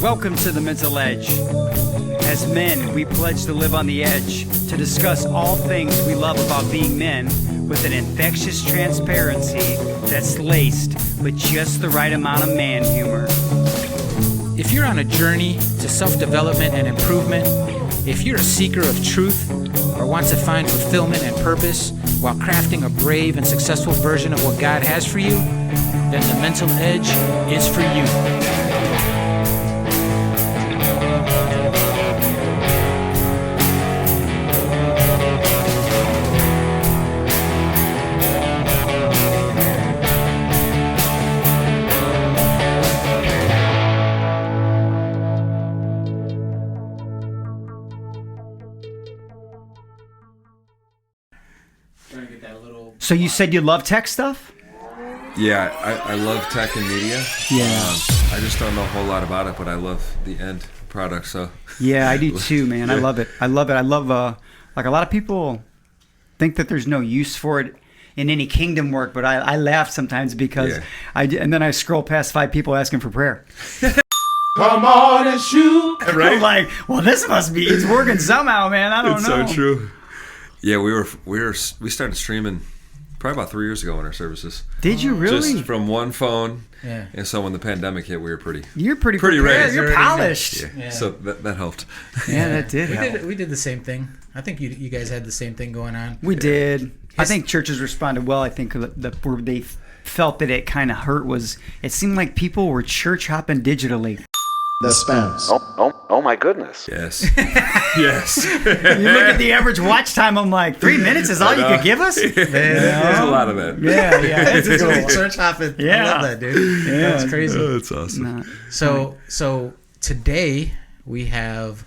Welcome to the Mental Edge. As men, we pledge to live on the edge, to discuss all things we love about being men with an infectious transparency that's laced with just the right amount of man humor. If you're on a journey to self-development and improvement, if you're a seeker of truth or want to find fulfillment and purpose while crafting a brave and successful version of what God has for you, then the Mental Edge is for you. So you said you love tech stuff? Yeah, I love tech and media. Yeah. I just don't know a whole lot about it, but I love the end product. So yeah, I do too, man. I love it. I love like a lot of people think that there's no use for it in any kingdom work, but I laugh sometimes because and then I scroll past 5 people asking for prayer. Come on and shoot. Right? I'm like, well, this must be, it's working somehow, man. I don't know. It's so true. Yeah, we started streaming probably about 3 years ago in our services. Did you really? Just from one phone. Yeah. And so when the pandemic hit, we were pretty ready. You're ready. polished. Yeah. So that helped. Yeah, that did help. We did the same thing. I think you guys had the same thing going on. We did. I think churches responded well. I think where they felt that it kind of hurt was it seemed like people were church hopping digitally. The spams. Oh my goodness. Yes. Yes. You look at the average watch time, I'm like, 3 minutes is all you could give us? There's a lot of that. Yeah. That's cool. Church hopping. Yeah. I love that, dude. Yeah. That's crazy. Oh, that's awesome. So today we have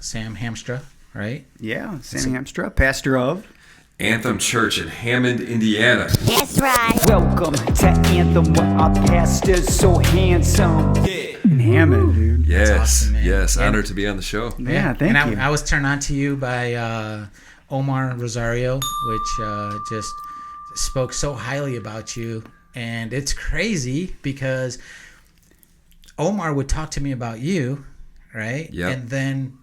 Sam Hamstra, right? Yeah, Sam Hamstra, pastor of Anthem Church in Hammond, Indiana. That's right. Welcome to Anthem, where our pastor's so handsome. In Hammond, dude. Yes, That's awesome, man. yes. And- Honored to be on the show. Yeah, thank you. I was turned on to you by Omar Rosario, which just spoke so highly about you. And it's crazy because Omar would talk to me about you, right? Yep. And then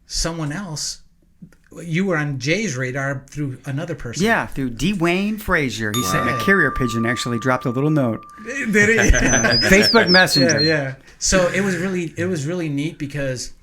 someone else, you were on Jay's radar through another person. Yeah, through Dwayne Frazier. He sent me a carrier pigeon, actually dropped a little note. Did he? Facebook Messenger. Yeah. So it was really neat because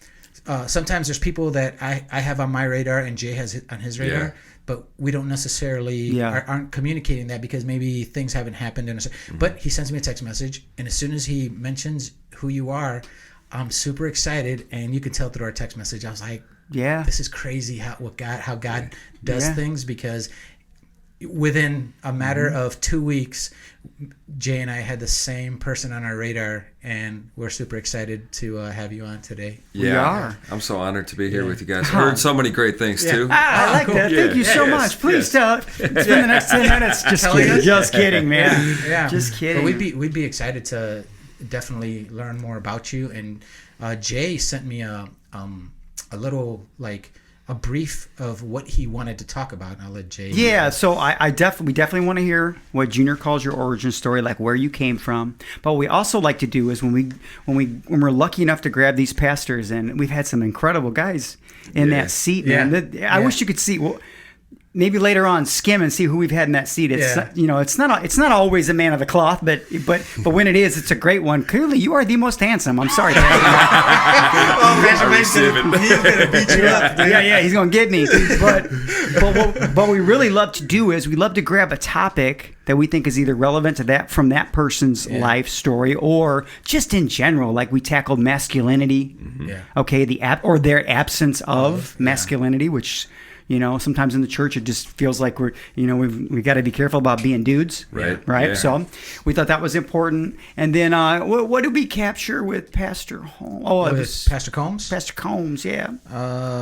sometimes there's people that I have on my radar and Jay has on his radar, but we don't necessarily aren't communicating that because maybe things haven't happened. But he sends me a text message, and as soon as he mentions who you are, I'm super excited, and you can tell through our text message. I was like, yeah, this is crazy how God does things, because within a matter of 2 weeks, Jay and I had the same person on our radar, and we're super excited to have you on today. Yeah, we are. I'm so honored to be here with you guys. Heard so many great things too. I like that. Thank you so much. Please spend the next 10 minutes. Just kidding, man. Yeah. Just kidding. But we'd be excited to definitely learn more about you. And Jay sent me a little a brief of what he wanted to talk about, and I'll let Jay. Yeah, so we definitely want to hear what Junior calls your origin story, like where you came from. But what we also like to do is when we're lucky enough to grab these pastors, and we've had some incredible guys in that seat, man. I wish you could see. Well, maybe later on skim and see who we've had in that seat. It's it's not always a man of the cloth, but when it is, it's a great one. Clearly, you are the most handsome. I'm sorry, He's gonna beat you up. Dude. Yeah, he's gonna get me. But what we really love to do is we love to grab a topic that we think is either relevant to that from that person's life story, or just in general, like we tackled masculinity. Okay, their absence of masculinity, which. Sometimes in the church it just feels like we've got to be careful about being dudes, right? Yeah. So we thought that was important. And then what did we capture with Pastor Holmes? Oh, it was Pastor Combs. Pastor Combs, yeah.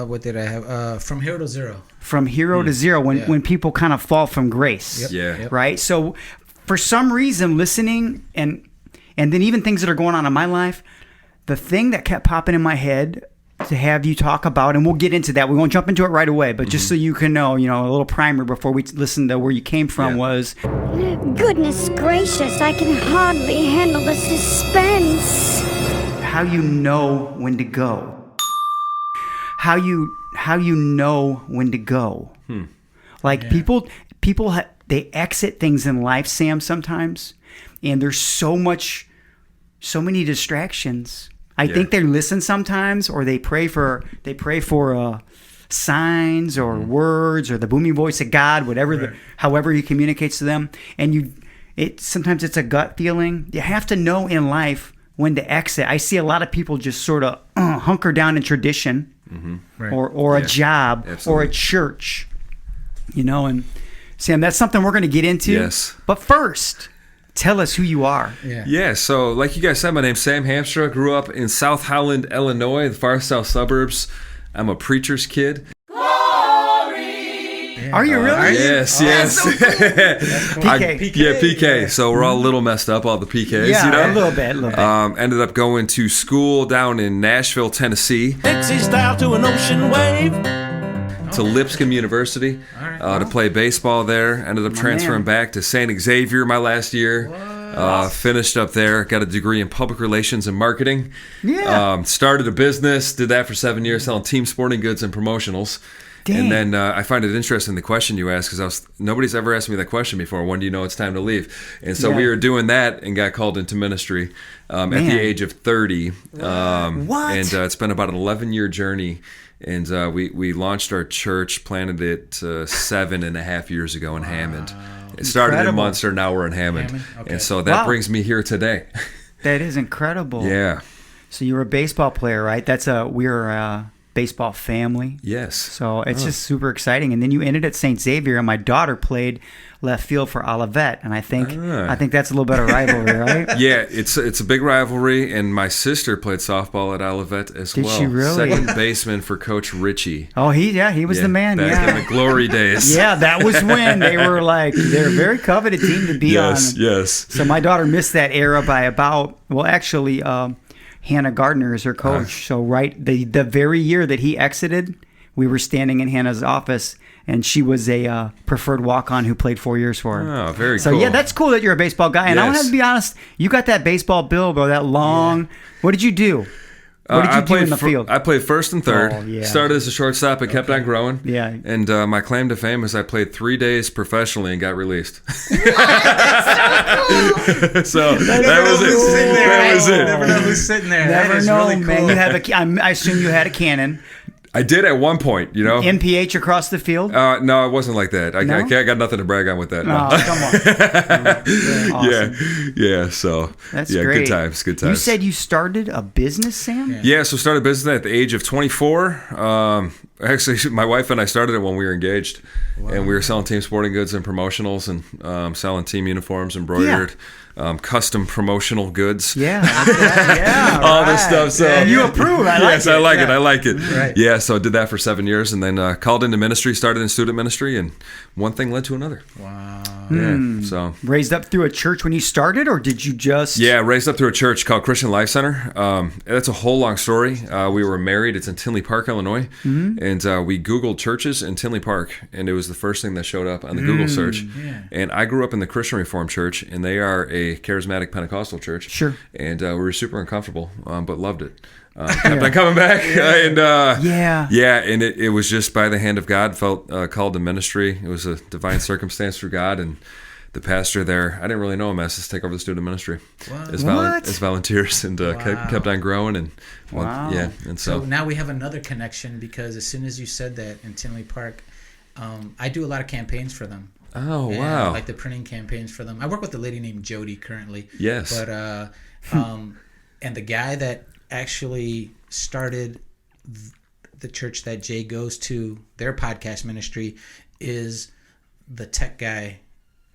What did I have? From hero to zero. From hero to zero, when people kind of fall from grace, right? So for some reason, listening and then even things that are going on in my life, the thing that kept popping in my head to have you talk about, and we'll get into that. We won't jump into it right away, but just so you can know, a little primer before we listen to where you came from was... Goodness gracious, I can hardly handle the suspense. how you know when to go. How you know when to go. Like people they exit things in life, Sam, sometimes, and there's so many distractions. I think they listen sometimes, or they pray for signs or words or the booming voice of God, however He communicates to them. And sometimes it's a gut feeling. You have to know in life when to exit. I see a lot of people just sort of hunker down in tradition, or a job, or a church, and Sam, that's something we're going to get into. Yes. But first, tell us who you are. Yeah, so like you guys said, my name's Sam Hamstra. Grew up in South Holland, Illinois, the far south suburbs. I'm a preacher's kid. Glory! Are you really? Yes. That's so cool. PK. PK. So we're all a little messed up, all the PKs. Yeah, a little bit. Ended up going to school down in Nashville, Tennessee. Dixie style to an ocean wave. To Lipscomb University to play baseball there. Ended up transferring back to St. Xavier my last year. Finished up there. Got a degree in public relations and marketing. Yeah. Started a business. Did that for 7 years, selling team sporting goods and promotionals. Dang. And then I find it interesting, the question you asked, because nobody's ever asked me that question before. When do you know it's time to leave? And so we were doing that and got called into ministry at the age of 30. What? And it's been about an 11-year journey. And we launched our church, planted it 7.5 years ago in Hammond. It started in Munster, now we're in Hammond. Okay. And so that brings me here today. That is incredible. Yeah. So you were a baseball player, right? We're a baseball family. Yes. So it's just super exciting. And then you ended at St. Xavier, and my daughter played left field for Olivet, and I think that's a little bit of rivalry, right? Yeah, it's a big rivalry, and my sister played softball at Olivet as well. Did she really? Second baseman for Coach Ritchie. Oh, he was the man. Back in the glory days. Yeah, that was when they were a very coveted team to be on. Yes. So my daughter missed that era by Hannah Gardner is her coach. So the very year that he exited, we were standing in Hannah's office, and she was a preferred walk-on who played 4 years for her. Oh, very cool. So yeah, that's cool that you're a baseball guy. And I want to be honest, you got that baseball bill, bro, that long. Yeah. What did you do? What did you do in the field? I played first and third. Oh, yeah. Started as a shortstop and kept on growing. Yeah. And my claim to fame is I played 3 days professionally and got released. So that was it. That was it. Never know who's sitting there. Never know, really man. cool. You have I assume you had a cannon. I did at one point, MPH across the field? No, it wasn't like that. I got nothing to brag on with that. No. Oh, come on. Awesome. Yeah. So that's great. Good times. You said you started a business, Sam? Yeah. So started a business at the age of 24. Actually, my wife and I started it when we were engaged, and we were selling team sporting goods and promotionals, and selling team uniforms, embroidered. Custom promotional goods. Yeah, all this stuff. So and you approve. I like it. I like it. Right. Yeah, so I did that for 7 years, and then called into ministry, started in student ministry, and one thing led to another. Wow. Yeah. So raised up through a church when you started, or did you just? Yeah, raised up through a church called Christian Life Center. That's a whole long story. We were married. It's in Tinley Park, Illinois, and we Googled churches in Tinley Park, and it was the first thing that showed up on the Google search. Yeah. And I grew up in the Christian Reformed Church, and they are a charismatic Pentecostal church. Sure. And we were super uncomfortable, but loved it. Kept on coming back. And and it was just by the hand of God, felt called to ministry. It was a divine circumstance for God, and the pastor there, I didn't really know him, asked us to take over the student ministry as volunteers, and kept on growing. And and so now we have another connection, because as soon as you said that in Tinley Park, I do a lot of campaigns for them. Oh, wow. Like the printing campaigns for them. I work with a lady named Jody currently. Yes. But, and the guy that actually started the church that Jay goes to, their podcast ministry, is the tech guy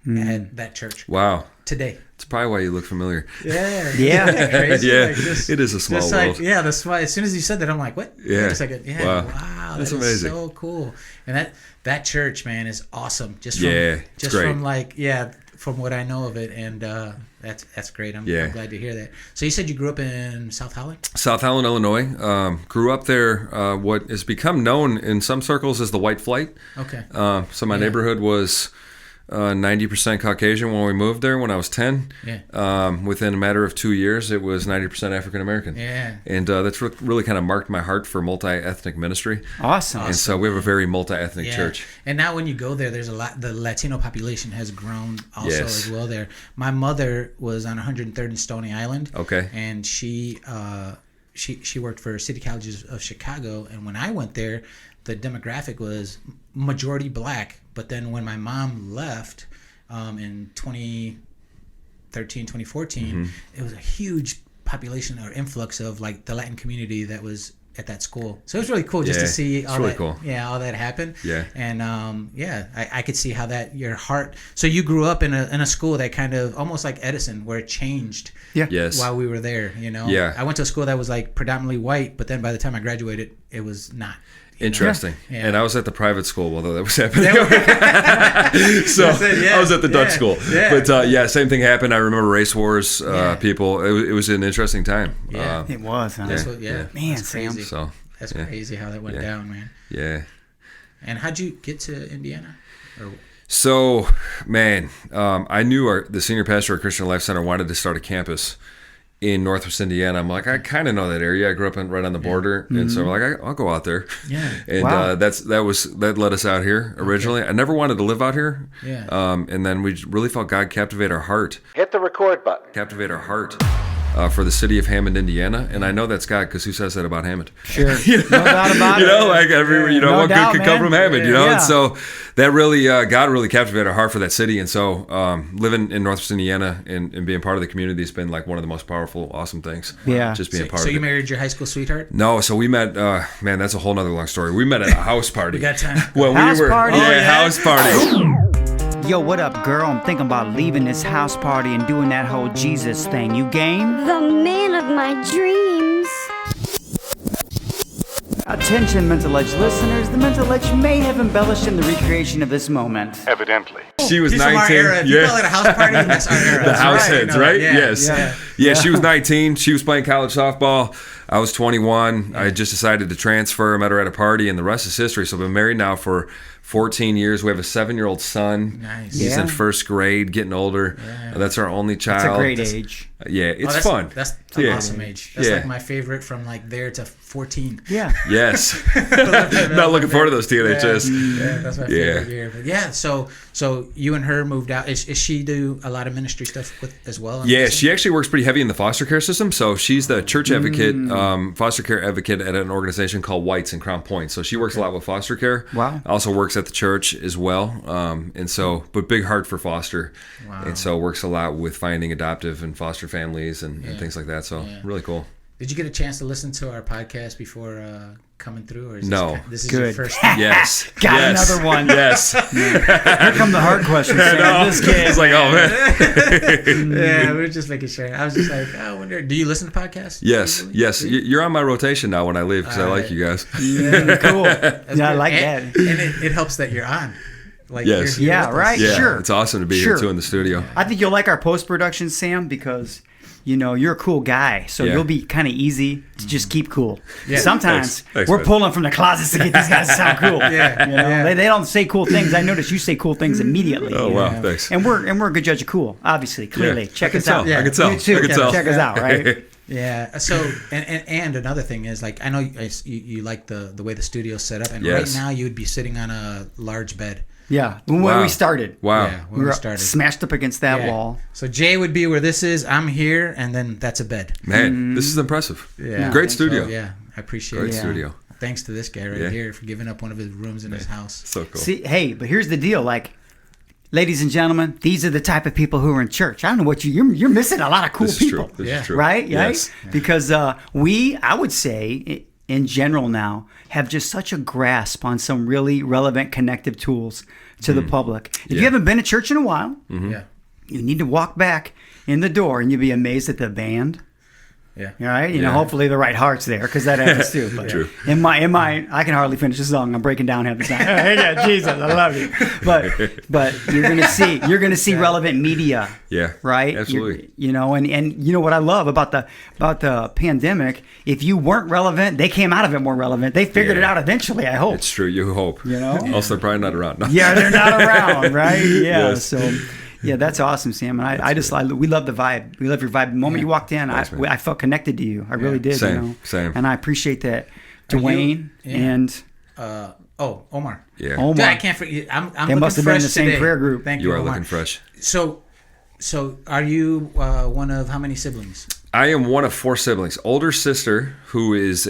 at that church. Wow. Today. It's probably why you look familiar. Yeah. Crazy. Yeah. Like it is a small world. That's why as soon as you said that, I'm like, what? Yeah. Wait a second. Yeah. Wow. That's amazing. So cool. And that church, man, is awesome. From what I know of it. And that's great. I'm glad to hear that. So you said you grew up in South Holland? South Holland, Illinois. Grew up there, what has become known in some circles as the White Flight. Okay. So my neighborhood was 90% Caucasian when we moved there when I was 10. Yeah. Within a matter of 2 years, it was 90% African American. Yeah. And that's really kind of marked my heart for multi-ethnic ministry. Awesome. And so we have a very multi-ethnic church. And now when you go there, there's a lot. The Latino population has grown also Yes. as well there. My mother was on 103rd and Stony Island. Okay. And she worked for City Colleges of Chicago. And when I went there, the demographic was majority black. But then when my mom left in 2013, 2014, it was a huge population or influx of like the Latin community that was at that school. So it was really cool just to see all that. Cool. Yeah, all that happen. Yeah. And I could see how that your heart. So you grew up in a school that kind of almost like Edison, where it changed. Yeah. Yes. While we were there, you know. Yeah. I went to a school that was like predominantly white, but then by the time I graduated, it was not. Interesting. Yeah. And I was at the private school, although that was happening. So I was at the Dutch school. Yeah. But same thing happened. I remember race wars, people. It was an interesting time. Yeah. It was, huh? That's what, Man, that's Sam. crazy. So That's crazy how that went down, man. Yeah. And how'd you get to Indiana? So, man, I knew the senior pastor at Christian Life Center wanted to start a campus in Northwest Indiana. I'm like, I kind of know that area. I grew up right on the border, and so I'm like, I'll go out there. Yeah. And that led us out here originally. Okay. I never wanted to live out here. Yeah. And then we really felt God captivate our heart. Hit the record button. Captivate our heart. For the city of Hammond, Indiana, and I know that's God because who says that about Hammond? Sure, no doubt about it. Like No what doubt, good could come from Hammond? Yeah. And so that really, God really captivated our heart for that city, and so living in Northwest Indiana and being part of the community has been like one of the most powerful, awesome things. Yeah, just being part So of you it. married your high school sweetheart? No, so we met. Man, that's a whole nother long story. We met at a house party. We got time. Well, House party? house party. Yo, what up, girl? I'm thinking about leaving this house party and doing that whole Jesus thing. You game? The man of my dreams. Attention, MentalEdge listeners. The MentalEdge may have embellished in the recreation of this moment. Evidently. She was He's 19. from our era. If you call it a house party, that's our era. The house heads, right? Yeah. Yes. Yeah, she was 19. She was playing college softball. I was 21. I just decided to transfer. I met her at a party, and the rest is history. So I've been married now for 14 years. We have a 7-year-old son. Nice. He's in first grade, getting older. Yeah. That's our only child. It's a great age. Yeah, it's that's fun. That's an awesome age. That's like my favorite from like there to 14. Yeah. Yes. Not looking forward to those teenagers. Yeah, that's my favorite year. But yeah, so you and her moved out. Is she do a lot of ministry stuff as well? Yeah, she actually works pretty heavy in the foster care system. So she's the church advocate, foster care advocate at an organization called Whites in Crown Point. So she works a lot with foster care. Wow. Also works at the church as well. And so, but big heart for foster. Wow. And so works a lot with finding adoptive and foster families and things like that. So really cool. Did you get a chance to listen to our podcast before coming through, or is No. this is Good. your first time? Yes. Got Yes. another one. Yes. Here come the hard questions. Sam. This kid. It's like, oh man. Yeah, we were just making sure. I was just like, I wonder, do you listen to podcasts? Yes. Yes. You're on my rotation now when I leave because I like you guys. Yeah, cool. Yeah, I like and, that. And it helps that you're on. Like, Yes. you're Yeah, with us. right. Yeah. Sure. It's awesome to be here too in the studio. I think you'll like our post-production, Sam, because you're a cool guy, so Yeah. you'll be kind of easy to just keep cool. Yeah. Sometimes Thanks, we're man. pulling from the closets to get these guys to sound cool. Yeah. They don't say cool things. I notice you say cool things immediately. Oh wow, thanks. And we're a good judge of cool, obviously, clearly. Yeah. Check I us can out. tell. I can tell. You too. I can tell. Check us out, right? Yeah. So, and another thing is, like, I know you like the way the studio's set up, and Yes. right now you would be sitting on a large bed. Yeah. When Wow. we started. Wow. Yeah, when We we were started. smashed up against that Yeah. wall. So Jay would be where this is. I'm here, and then that's a bed. Man, this is impressive. Great studio. So, yeah, I appreciate Great it. studio. Thanks to this guy right Yeah. here for giving up one of his rooms in his house. So cool. See, hey, but here's the deal. Like, ladies and gentlemen, these are the type of people who are in church. I don't know what you're missing a lot of cool This is people. true. This Yeah. is true. Right? Yes. Right? Because I would say, in general now, have just such a grasp on some really relevant connective tools to the public. If you haven't been to church in a while, Yeah. you need to walk back in the door and you'll be amazed at the band, Yeah. All right. You know, hopefully the right heart's there, because that happens too. But True. In my, I can hardly finish the song. I'm breaking down half the time. Yeah, Jesus, I love you. But you're gonna see relevant media. Yeah. Right. Absolutely. You know, and you know what I love about the pandemic? If you weren't relevant, they came out of it more relevant. They figured it out eventually. I hope. It's true. You hope. You know. Also, they're probably not around. No. Yeah, they're not around, right? Yeah. Yes. So. Yeah, that's awesome, Sam. And we love the vibe. We love your vibe. The moment you walked in, I felt connected to you. I really did. Same, you know? same. And I appreciate that. Dwayne and Omar. Yeah. Omar. Dude, I can't forget. I'm They looking must have been in fresh the same today. prayer group. Thank You you, are Omar. looking fresh. So are you one of how many siblings? I am one of 4 siblings. Older sister, who is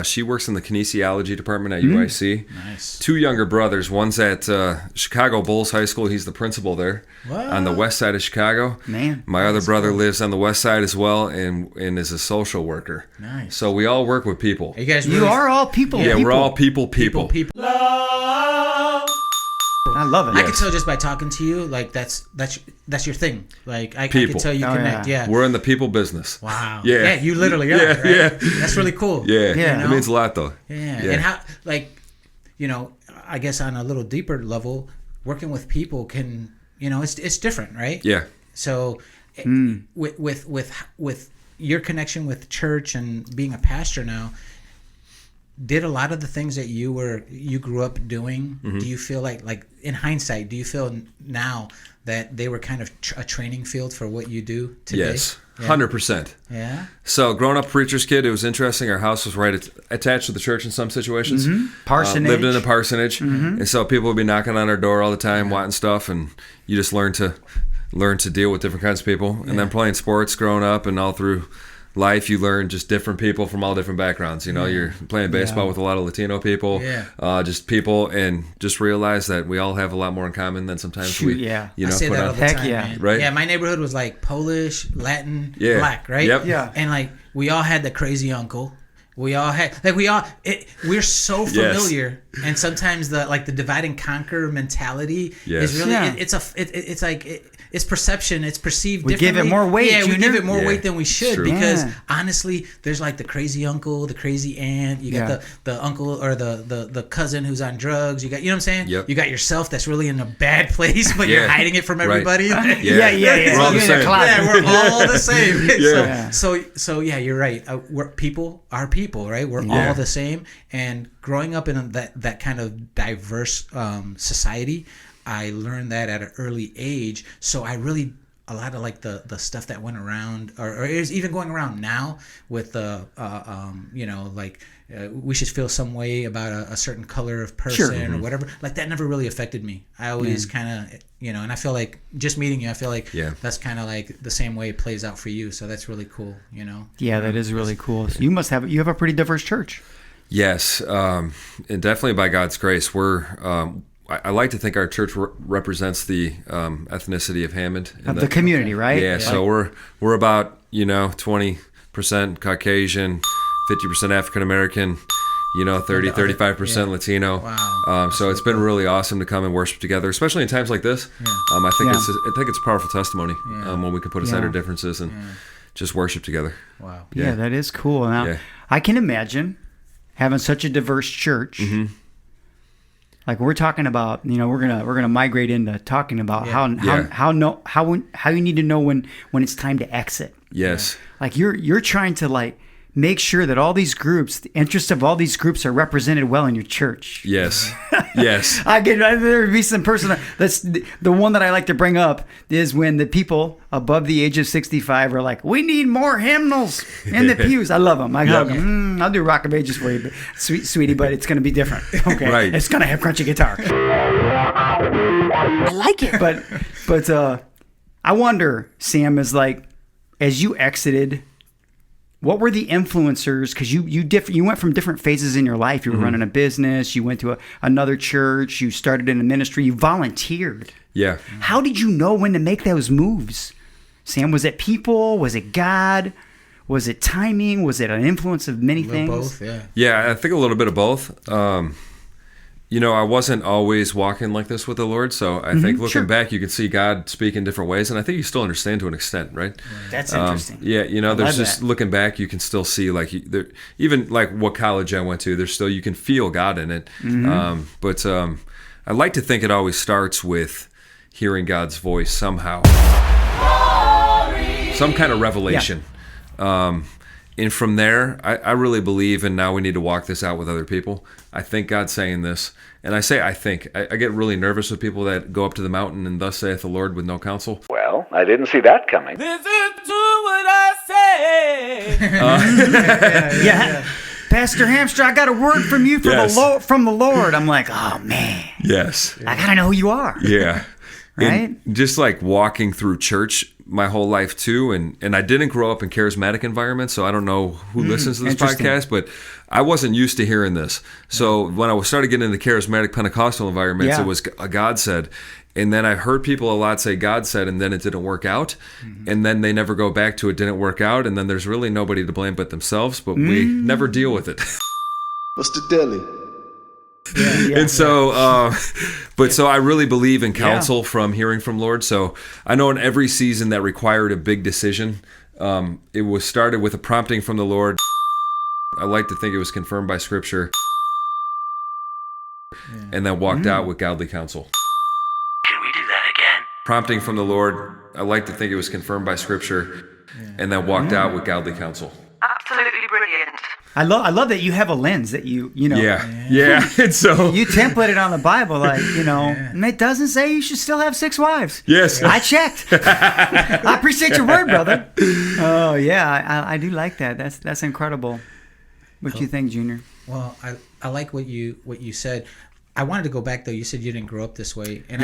she works in the kinesiology department at UIC. Nice. 2 younger brothers. One's at Chicago Bulls High School. He's the principal there on the west side of Chicago. Man, my other brother lives on the west side as well, and is a social worker. Nice. So we all work with people. Are you guys You are all people. Yeah, we're all people. I love it. I can tell just by talking to you, like that's your thing. Like I can People. tell you connect. Yeah. We're in the people business. Wow. Yeah. You literally are. Yeah, right? yeah. That's really cool. Yeah, Yeah. It means a lot, though. Yeah. Yeah. And how, like, you know, I guess on a little deeper level, working with people can, you know, it's different, right? Yeah. So with your connection with church and being a pastor now, did a lot of the things that you grew up doing, do you feel like in hindsight, do you feel now that they were kind of a training field for what you do today? Yes, Yeah. 100%. Yeah. So growing up preacher's kid, it was interesting. Our house was right attached to the church in some situations. Parsonage. Lived in a parsonage. And so people would be knocking on our door all the time, wanting stuff, and you just learn to deal with different kinds of people. And then playing sports growing up and all through life, you learn just different people from all different backgrounds. You know, you're playing baseball with a lot of Latino people, just people, and just realize that we all have a lot more in common than sometimes Shoot, you know, I say put that all on. the Heck time, yeah. man. Right? Yeah, my neighborhood was like Polish, Latin, Yeah. black, right? Yep. Yeah. And like we all had the crazy uncle. We all had we're so familiar, and sometimes the divide and conquer mentality is really it's perception, it's perceived We differently. give it more weight, Yeah, we Junior. give it more Yeah, weight than we should true. because Yeah. honestly, there's like the crazy uncle, the crazy aunt. You got the uncle or the cousin who's on drugs. You got, you know what I'm saying? Yep. You got yourself that's really in a bad place, but you're hiding it from everybody. Yeah. Yeah. We're all the You're in a same. closet. Yeah, we're all the same. Yeah. So yeah, you're right. We're people are people, right? We're all the same. And growing up in that kind of diverse society, I learned that at an early age. So I really, a lot of like the stuff that went around, or is even going around now with the, we should feel some way about a certain color of person or whatever. Like that never really affected me. I always kind of, and I feel like just meeting you, I feel like that's kind of like the same way it plays out for you. So that's really cool, Yeah, that is really cool. So you have a pretty diverse church. Yes, and definitely by God's grace, I like to think our church represents the ethnicity of Hammond. Of the community, right? Yeah, so we're about 20% Caucasian, 50% African American, 35% Latino. Wow. So it's been really awesome to come and worship together, especially in times like this. I think it's a powerful testimony when we can put aside our differences and just worship together. Wow. Yeah, that is cool. Now, I can imagine having such a diverse church. Like we're talking about, we're gonna migrate into talking about how you need to know when it's time to exit. Yes. Like you're trying to make sure that all these groups, the interests of all these groups, are represented well in your church. Yes. Yes. There would be some person that's the one that I like to bring up is when the people above the age of 65 are like, we need more hymnals in the pews. I love them. I hug them. I'll do Rock of Ages for you, sweetie, but it's going to be different. Okay, right. It's going to have crunchy guitar. I like it. But I wonder, Sam, as you exited, what were the influencers? Because you went from different phases in your life. You were running a business. You went to another church. You started in a ministry. You volunteered. Yeah. How did you know when to make those moves? Sam, was it people? Was it God? Was it timing? Was it an influence of many things? Both, yeah. Yeah, I think a little bit of both. I wasn't always walking like this with the Lord, so I think looking back, you can see God speak in different ways, and I think you still understand to an extent, right? That's interesting. There's just looking back, you can still see even like what college I went to. There's still you can feel God in it, but I like to think it always starts with hearing God's voice somehow, some kind of revelation. Yeah. And from there, I really believe, and now we need to walk this out with other people. I think God's saying this. And I say I think. I get really nervous with people that go up to the mountain and thus saith the Lord with no counsel. Well, I didn't see that coming. Listen to what I say. Yeah. Pastor Hamstra, I got a word from you from the Lord. I'm like, oh, man. Yes. I got to know who you are. Yeah. Right? And just like walking through church my whole life too, and I didn't grow up in charismatic environments, so I don't know who listens to this podcast, but I wasn't used to hearing this. So when I started getting into charismatic Pentecostal environments, it was a God said. And then I heard people a lot say God said, and then it didn't work out. And then they never go back to it didn't work out, and then there's really nobody to blame but themselves, but we never deal with it. What's the dilly? And so, so I really believe in counsel from hearing from Lord. So I know in every season that required a big decision, it was started with a prompting from the Lord. I like to think it was confirmed by Scripture, and then walked out with godly counsel. Can we do that again? Prompting from the Lord. I like to think it was confirmed by Scripture, and then walked out with godly counsel. Absolutely brilliant. I love that you have a lens that you know. Yeah. And so you template it on the Bible, and it doesn't say you should still have 6 wives. Yes. I checked. I appreciate your word, brother. Oh yeah, I do like that. That's incredible. What do you think, Junior? Well, I like what you said. I wanted to go back though. You said you didn't grow up this way, and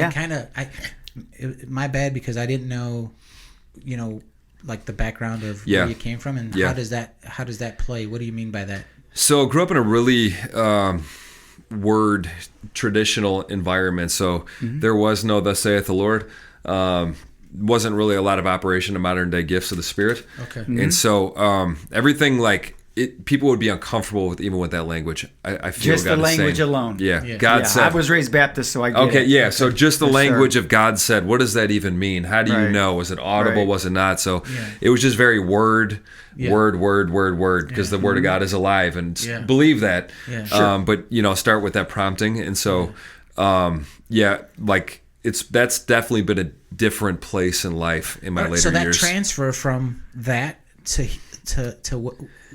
my bad because I didn't know, like the background of where you came from, and how does that play? What do you mean by that? So I grew up in a really word traditional environment. So there was no thus saith the Lord. Wasn't really a lot of operation of modern day gifts of the Spirit. Okay. And so everything people would be uncomfortable with even with that language. I feel just God the is language saying, alone. God said. I was raised Baptist, so I get it. Okay, yeah. So just the language of God said. What does that even mean? How do you know? Was it audible? Was it not? So it was just very word, because the Word of God is alive, and believe that. Yeah. But start with that prompting, and so that's definitely been a different place in life in my later years. So that transfer from that to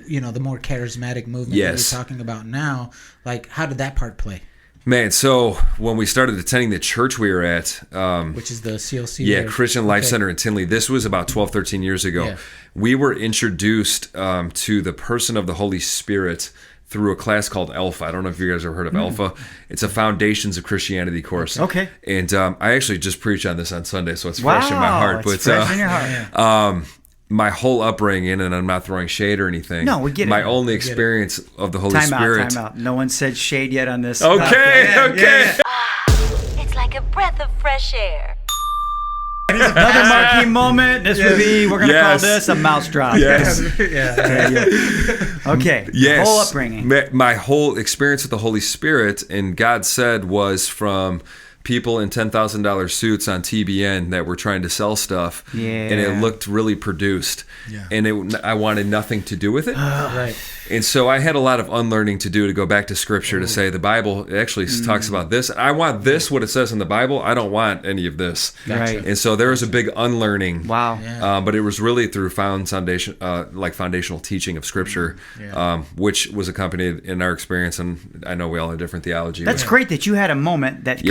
the more charismatic movement that you're talking about now, like how did that part play? Man, so when we started attending the church we were at, which is the CLC, Christian Life Center in Tinley, this was about 12, 13 years ago. We were introduced to the person of the Holy Spirit through a class called Alpha. I don't know if you guys have heard of Alpha. It's a Foundations of Christianity course. Okay. And I actually just preached on this on Sunday, so it's fresh in my heart. It's fresh in your heart. My whole upbringing, and I'm not throwing shade or anything. No, we get it. My only experience of the Holy Spirit. Time out. No one said shade yet on this. Okay. It's like a breath of fresh air. Another marquee moment. This would be, we're going to call this a mouse drop. Yes. Okay. Yes. Whole upbringing. My whole experience with the Holy Spirit, and God said, was from people in $10,000 suits on TBN that were trying to sell stuff, and it looked really produced, and I wanted nothing to do with it. Right. And so I had a lot of unlearning to do to go back to Scripture to say the Bible actually talks about this. I want this, what it says in the Bible. I don't want any of this. Right. And so there was a big unlearning. Wow. But it was really through foundational teaching of Scripture, which was accompanied in our experience, and I know we all have different theology. That's great that you had a moment that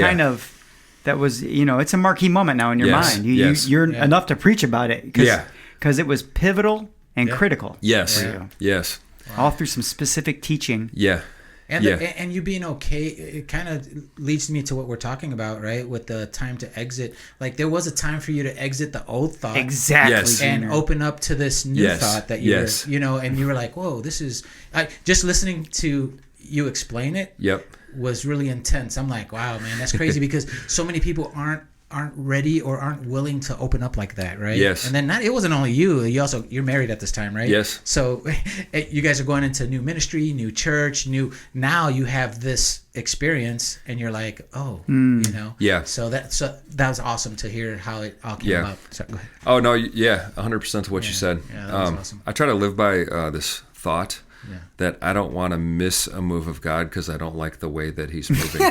that was, it's a marquee moment now in your mind. You're enough to preach about it because it was pivotal and critical. Yes. Yes. All through some specific teaching. Yeah. And you being okay, it kind of leads me to what we're talking about, right? With the time to exit. Like there was a time for you to exit the old thought. Exactly. Yes. And open up to this new thought that you were, and you were like, whoa, this is, just listening to you explain it. Yep. Was really intense. I'm like, wow, man, that's crazy because so many people aren't ready or aren't willing to open up like that, right? Yes. And then it wasn't only you. You're married at this time, right? Yes. So you guys are going into new ministry, new church, now you have this experience, and you're like, oh, Yeah. So that was awesome to hear how it all came about. So, go ahead. Oh no, yeah, 100% to what you said. Yeah, that was awesome. I try to live by this thought that I don't want to miss a move of God because I don't like the way that He's moving.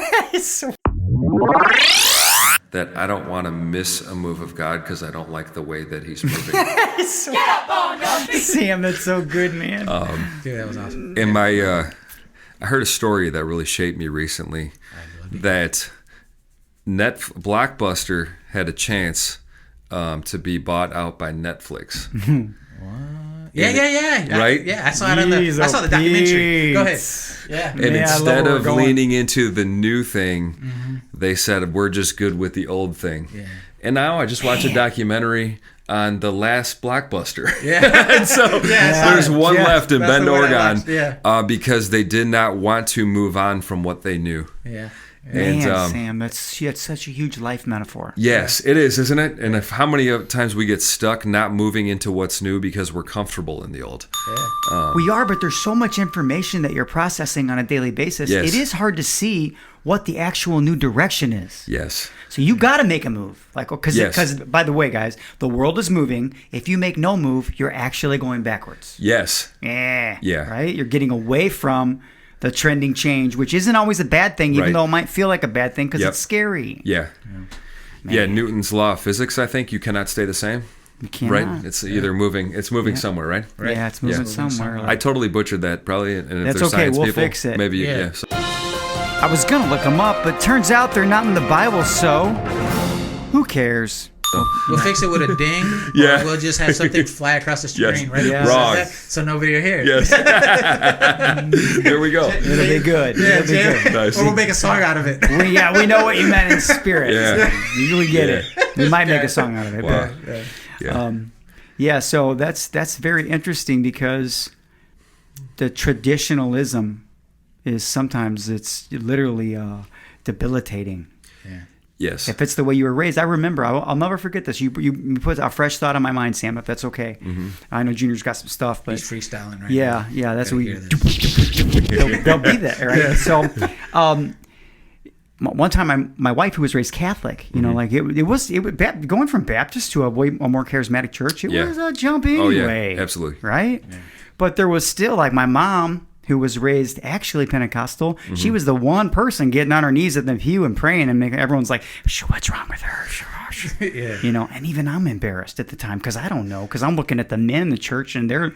That I don't want to miss a move of God because I don't like the way that He's moving. Get up on your feet. Sam, that's so good, man. Dude, that was awesome. And I heard a story that really shaped me recently. That Blockbuster had a chance to be bought out by Netflix. Yeah. Right? I saw it I saw the documentary. Go ahead. Yeah. And instead of leaning into the new thing, they said, we're just good with the old thing. Yeah. And now I just watched a documentary on the last Blockbuster. Yeah. And so there's one left in Bend, Oregon, because they did not want to move on from what they knew. Yeah. Man, Sam, that's such a huge life metaphor. Yes, it is, isn't it? And how many times we get stuck not moving into what's new because we're comfortable in the old. Yeah. We are, but there's so much information that you're processing on a daily basis. Yes. It is hard to see what the actual new direction is. Yes. So you got to make a move. Because, by the way, guys, the world is moving. If you make no move, you're actually going backwards. Yes. Yeah. Right? You're getting away from the trending change, which isn't always a bad thing, even though it might feel like a bad thing because it's scary. Yeah. Newton's law of physics, I think, you cannot stay the same. You cannot. Right? It's either moving, it's moving somewhere, right? Yeah, it's moving somewhere. I totally butchered that, probably. And if that's there's okay, science we'll people, fix it. Maybe, So. I was going to look them up, but turns out they're not in the Bible, so who cares? We'll fix it with a ding. Yeah. Or we'll just have something fly across the screen, right? Yeah. Wrong. So nobody will hear. Yes. There we go. It'll be good. It'll be good. Nice. Or we'll make a song out of it. We know what you meant in spirit. Yeah. We get it. We might make a song out of it. Wow. So that's very interesting because the traditionalism is sometimes it's literally debilitating. Yeah. Yes. If it's the way you were raised. I remember, I'll never forget this. You put a fresh thought on my mind, Sam, if that's okay. Mm-hmm. I know Junior's got some stuff, but he's freestyling right now. Yeah, that's what they'll be there, right? Yeah. So, one time, my wife, who was raised Catholic, you know, like it was going from Baptist to a more charismatic church. It was a jump anyway. Oh yeah, absolutely. Right? Yeah. But there was still like my mom, who was raised actually Pentecostal. Mm-hmm. She was the one person getting on her knees at the pew and praying, and everyone's like, "What's wrong with her?" Yeah. You know, and even I'm embarrassed at the time because I don't know, because I'm looking at the men in the church and they're,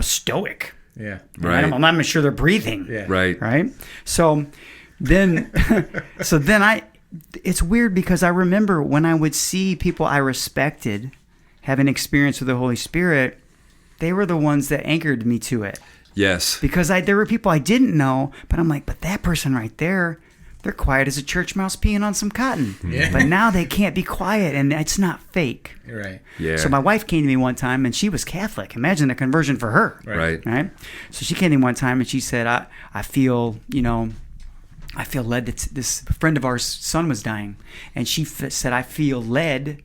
stoic. Yeah. Right. I'm not even sure they're breathing. Yeah. Right. So then, it's weird because I remember when I would see people I respected have an experience with the Holy Spirit, they were the ones that anchored me to it. Yes. Because there were people I didn't know, but I'm like, but that person right there, they're quiet as a church mouse peeing on some cotton. Yeah. But now they can't be quiet, and it's not fake. You're right. Yeah. So my wife came to me one time, and she was Catholic. Imagine the conversion for her. Right. So she came to me one time, and she said, I feel led that this friend of ours' son was dying. And she said, I feel led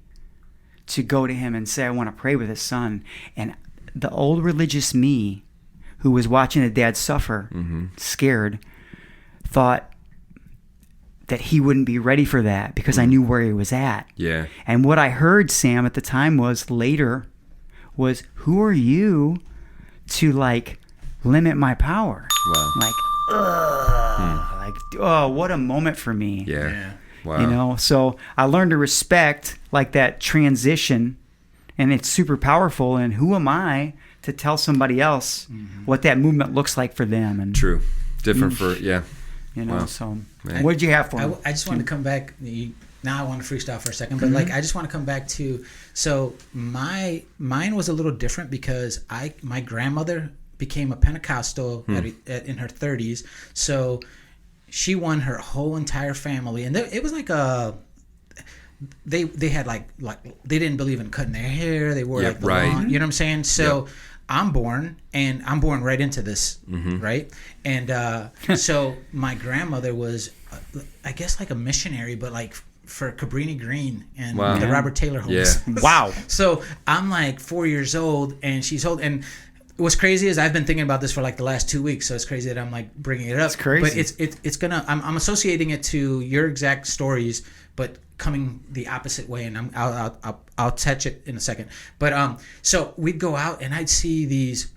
to go to him and say, I want to pray with his son. And the old religious me, who was watching a dad suffer, scared, thought that he wouldn't be ready for that because I knew where he was at. Yeah. And what I heard, Sam, at the time was, who are you to limit my power? Wow. What a moment for me. Yeah. Wow. So I learned to respect that transition, and it's super powerful. And who am I to tell somebody else what that movement looks like for them? And true. Different for Wow. So what did you have for me? I just want to come back. Now I want to freestyle for a second, but I just want to come back to. So mine was a little different because my grandmother became a Pentecostal in her 30s. So she won her whole entire family, and it was like a. They had like they didn't believe in cutting their hair. They wore the long, you know what I'm saying? So I'm born right into this, right? And so my grandmother was, I guess, like a missionary, but for Cabrini Green and Wow. the Robert Taylor homes. Yeah. Wow. So I'm like 4 years old, and she's old. And what's crazy is I've been thinking about this for like the last 2 weeks. So it's crazy that I'm like bringing it up. It's crazy. But it's gonna. I'm associating it to your exact stories, but coming the opposite way. And I'll touch it in a second. But so we'd go out, and I'd see these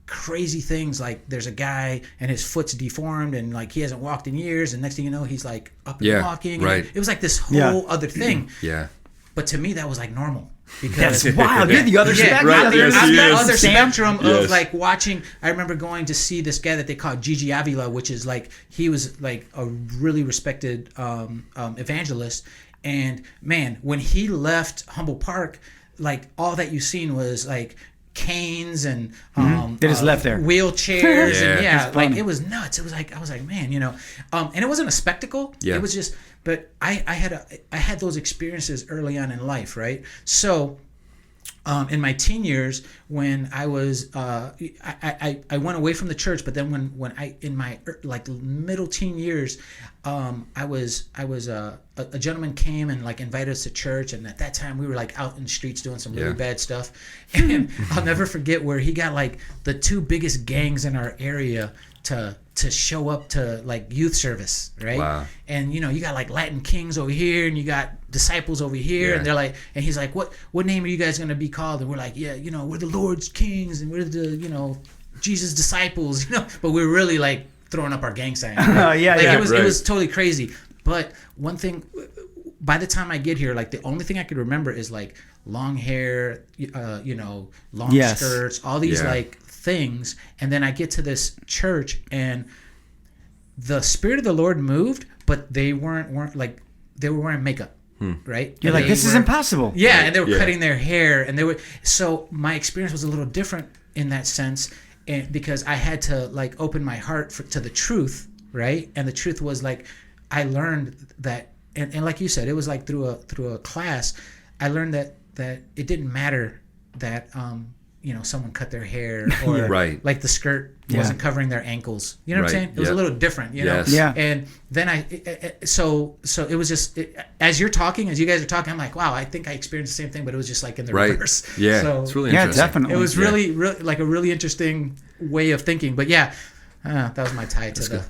crazy things, like there's a guy and his foot's deformed and like he hasn't walked in years, and next thing you know he's like up and walking. Right. It was like this whole other thing. Yeah. But to me that was like normal, because That's wild. You're the other spectrum. Right. Yes, I'm he the is. other spectrum Yes. of like watching. I remember going to see this guy that they called Gigi Avila, which is like, he was like a really respected evangelist. And man, when he left Humboldt Park, like all that you seen was like canes and They just left there. wheelchairs. Yeah. And like it was nuts. It was like, I was like, man, and it wasn't a spectacle. Yeah. It was just, but I had those experiences early on in life, right? So in my teen years, when I was I went away from the church, but then when I in my like middle teen years, I was a gentleman came and like invited us to church, and at that time we were like out in the streets doing some really bad stuff, and I'll never forget where he got like the two biggest gangs in our area to show up to like youth service, right? Wow. And you got like Latin Kings over here, and you got disciples over here, and they're like, and he's like, what name are you guys gonna be called? And we're like, yeah, we're the Lord's Kings, and we're the Jesus disciples, but we're really like throwing up our gang sign. Right? It was totally crazy. But one thing, by the time I get here, like the only thing I could remember is like long hair, long skirts, all these like things. And then I get to this church, and the Spirit of the Lord moved, but they weren't like, they were wearing makeup. Right? You're like, this is impossible. Yeah, and they were cutting their hair, and so my experience was a little different in that sense, and because I had to like open my heart to the truth, right? And the truth was like, I learned that, and like you said, it was like through a class, I learned that it didn't matter that someone cut their hair, or like the skirt wasn't covering their ankles. You know what I'm saying? It was a little different, Yes. Yeah. And then so it was just, as you guys are talking, I'm like, wow, I think I experienced the same thing, but it was just like in the reverse. Yeah. So It's really interesting. Definitely. it was really like a really interesting way of thinking. But yeah, that was my tie to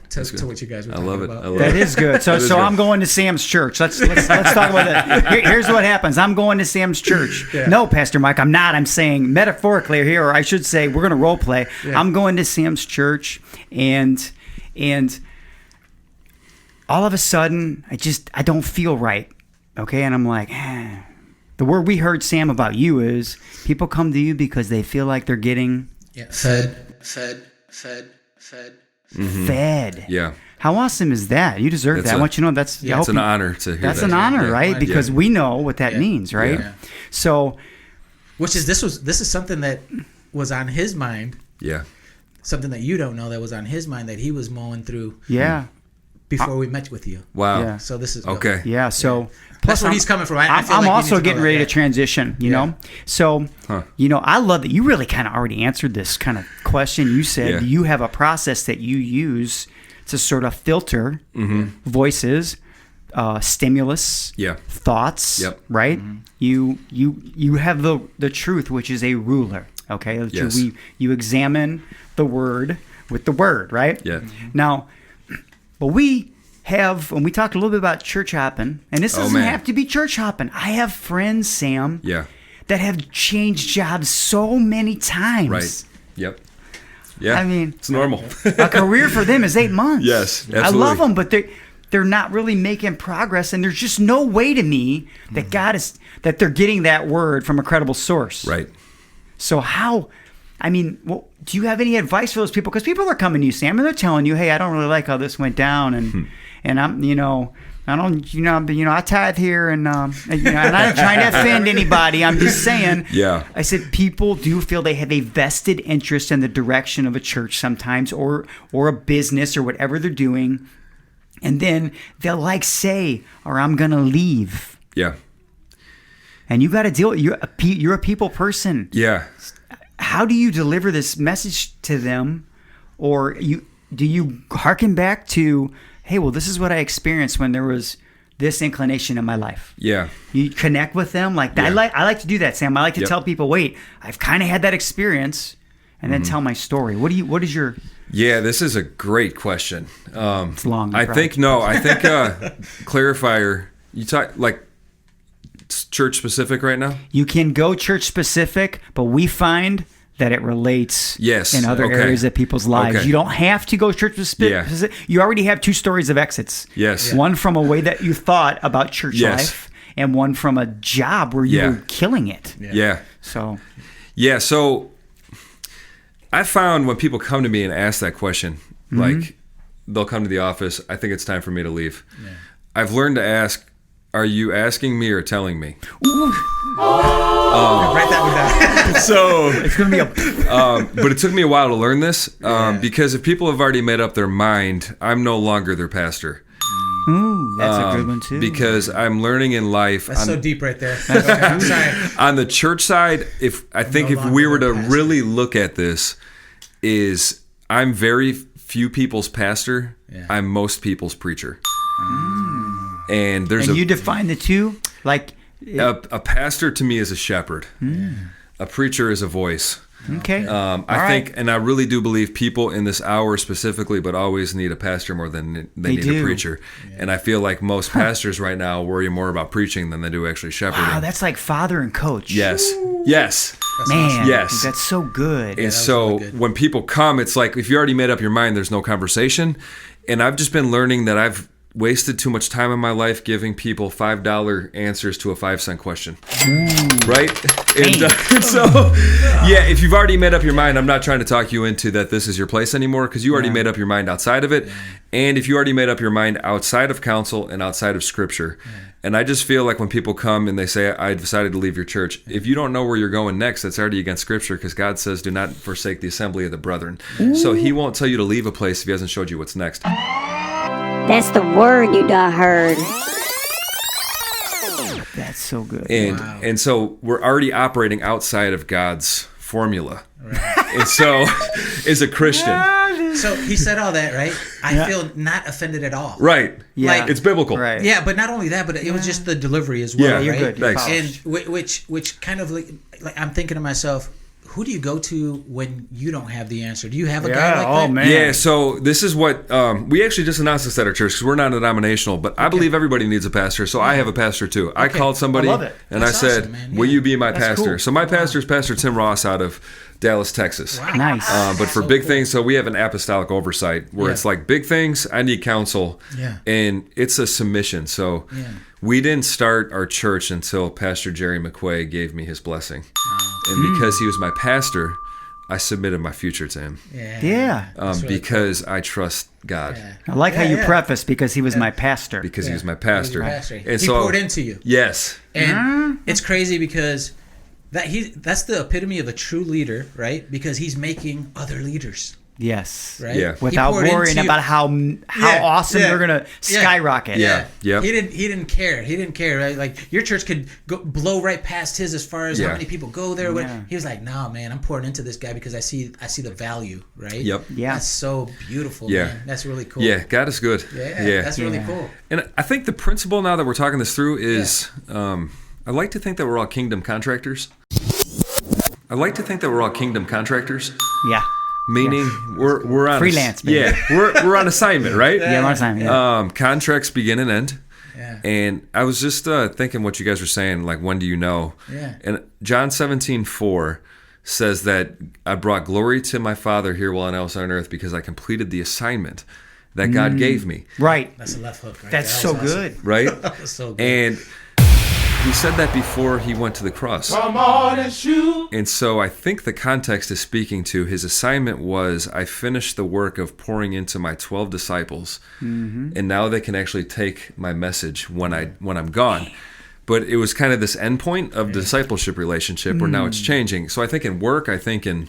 what you guys were talking about. I love That it. is good. So I'm going to Sam's church. Let's talk about that. Here's what happens. I'm going to Sam's church. Yeah. No, Pastor Mike, I'm not. I'm saying metaphorically here, or I should say, we're going to role play. Yeah. I'm going to Sam's church, and all of a sudden, I don't feel right. Okay, and I'm like, the word we heard, Sam, about you is people come to you because they feel like they're getting fed. fed. Yeah. How awesome is that? You deserve that. I want you to know that's It's an honor to hear that. That's an honor, right? Because we know what that means, right? Yeah. So, Which is this is something that was on his mind. Yeah. Something that you don't know that was on his mind that he was mowing through. yeah. Before we met with you. Wow. Yeah. So this is Okay. Yeah, so That's where he's coming from. I feel I'm like he also needs to getting know ready that. to transition, you know? So, I love that you really kind of already answered this kind of question. You said you have a process that you use to sort of filter voices, stimulus, thoughts, right? You have the truth, which is a ruler, okay? Yes. You examine the word with the word, right? Yeah. Now, but we have, when we talked a little bit about church hopping, and this doesn't have to be church hopping. I have friends, Sam, that have changed jobs so many times. Right. Yep. Yeah. I mean, it's normal. A career for them is 8 months. Yes, absolutely. I love them, but they're not really making progress, and there's just no way to me that that they're getting that word from a credible source. Right. So do you have any advice for those people? Because people are coming to you, Sam, and they're telling you, "Hey, I don't really like how this went down, and I'm, I don't, I tithe here, and I'm not trying to offend anybody. I'm just saying." Yeah. I said people do feel they have a vested interest in the direction of a church sometimes, or a business, or whatever they're doing, and then they'll say, "Or I'm gonna leave." Yeah. And you got to deal. You're a people person. Yeah. How do you deliver this message to them, or do you hearken back to, hey, well, this is what I experienced when there was this inclination in my life. Yeah. You connect with them like that. Yeah. I like to do that, Sam. I like to tell people, wait, I've kind of had that experience, and then tell my story. What is your... Yeah, this is a great question. It's long. I think clarifier, you talk like church specific right now? You can go church specific, but we find that it relates in other areas of people's lives. Okay. You don't have to go church specific. You already have 2 stories of exits. Yes. One from a way that you thought about church life, and one from a job where you were killing it. So I found when people come to me and ask that question, like they'll come to the office, I think it's time for me to leave. Yeah. I've learned to ask, are you asking me or telling me? Write that one down. So it's going to be but it took me a while to learn this because if people have already made up their mind, I'm no longer their pastor. Ooh, that's a good one too. Because I'm learning in life. That's so deep right there. Okay, I'm sorry. On the church side, if we were to really look at this, is I'm very few people's pastor. Yeah. I'm most people's preacher. And you define the two like a pastor to me is a shepherd. A preacher is a voice. Okay. I think, and I really do believe people in this hour specifically, but always need a pastor more than they need a preacher. Yeah. And I feel like most pastors right now worry more about preaching than they do actually shepherding. Wow, that's like father and coach. Yes. Yes. Man, yes. That's so good. And so when people come, it's like if you already made up your mind, there's no conversation. And I've just been learning that I've wasted too much time in my life giving people $5 answers to a 5-cent question. Right? And so, if you've already made up your mind, I'm not trying to talk you into that this is your place anymore because you already made up your mind outside of it. And if you already made up your mind outside of counsel and outside of scripture. And I just feel like when people come and they say, I decided to leave your church, if you don't know where you're going next, that's already against scripture because God says, do not forsake the assembly of the brethren. So he won't tell you to leave a place if he hasn't showed you what's next. That's the word you done heard. That's so good. And so we're already operating outside of God's formula. Right. And so as a Christian. So he said all that, right? I feel not offended at all. Right. Yeah. Like, it's biblical. Right. Yeah, but not only that, but it was just the delivery as well, you're right? Good. You're Thanks. And which kind of like I'm thinking to myself, who do you go to when you don't have the answer? Do you have a guy like that? Oh, man. Yeah, so this is what we actually just announced this at our church because we're not denominational, but I believe everybody needs a pastor, so I have a pastor too. I called somebody and I said, awesome, will you be my pastor? Cool. So my pastor is Pastor Tim Ross out of Dallas, Texas. Wow. Nice. But for big things, so we have an apostolic oversight where it's like big things, I need counsel, and it's a submission. So we didn't start our church until Pastor Jerry McQuay gave me his blessing. And because he was my pastor, I submitted my future to him. Really because I trust God. Yeah. I like how you preface because he was my pastor. Because he was my pastor. And he poured into you. Yes. And it's crazy because that's the epitome of a true leader, right? Because he's making other leaders. Yes. Right? Yeah. Without worrying about how awesome they're gonna skyrocket. Yeah. Yep. He didn't care. He didn't care. Right? Like your church could blow right past his as far as how many people go there. Yeah. He was like, "No, man, I'm pouring into this guy because I see the value." Right. Yep. Yeah. That's so beautiful. Yeah. Man. That's really cool. Yeah. God is good. Yeah. That's really cool. And I think the principle now that we're talking this through is, I like to think that we're all kingdom contractors. Yeah. Meaning we're on freelance. We're on assignment, right? Yeah, we're on assignment. Yeah. Contracts begin and end. Yeah. And I was just thinking what you guys were saying, like when do you know? Yeah. And John 17:4 says that I brought glory to my Father here while I was on earth because I completed the assignment that God gave me. Right. That's a left hook. Right? That's so good. Right. That's so good. And he said that before he went to the cross. Come on and shoot. And so I think the context is speaking to his assignment was I finished the work of pouring into my 12 disciples, and now they can actually take my message when I'm gone. But it was kind of this endpoint of the discipleship relationship where now it's changing. So I think in work, I think in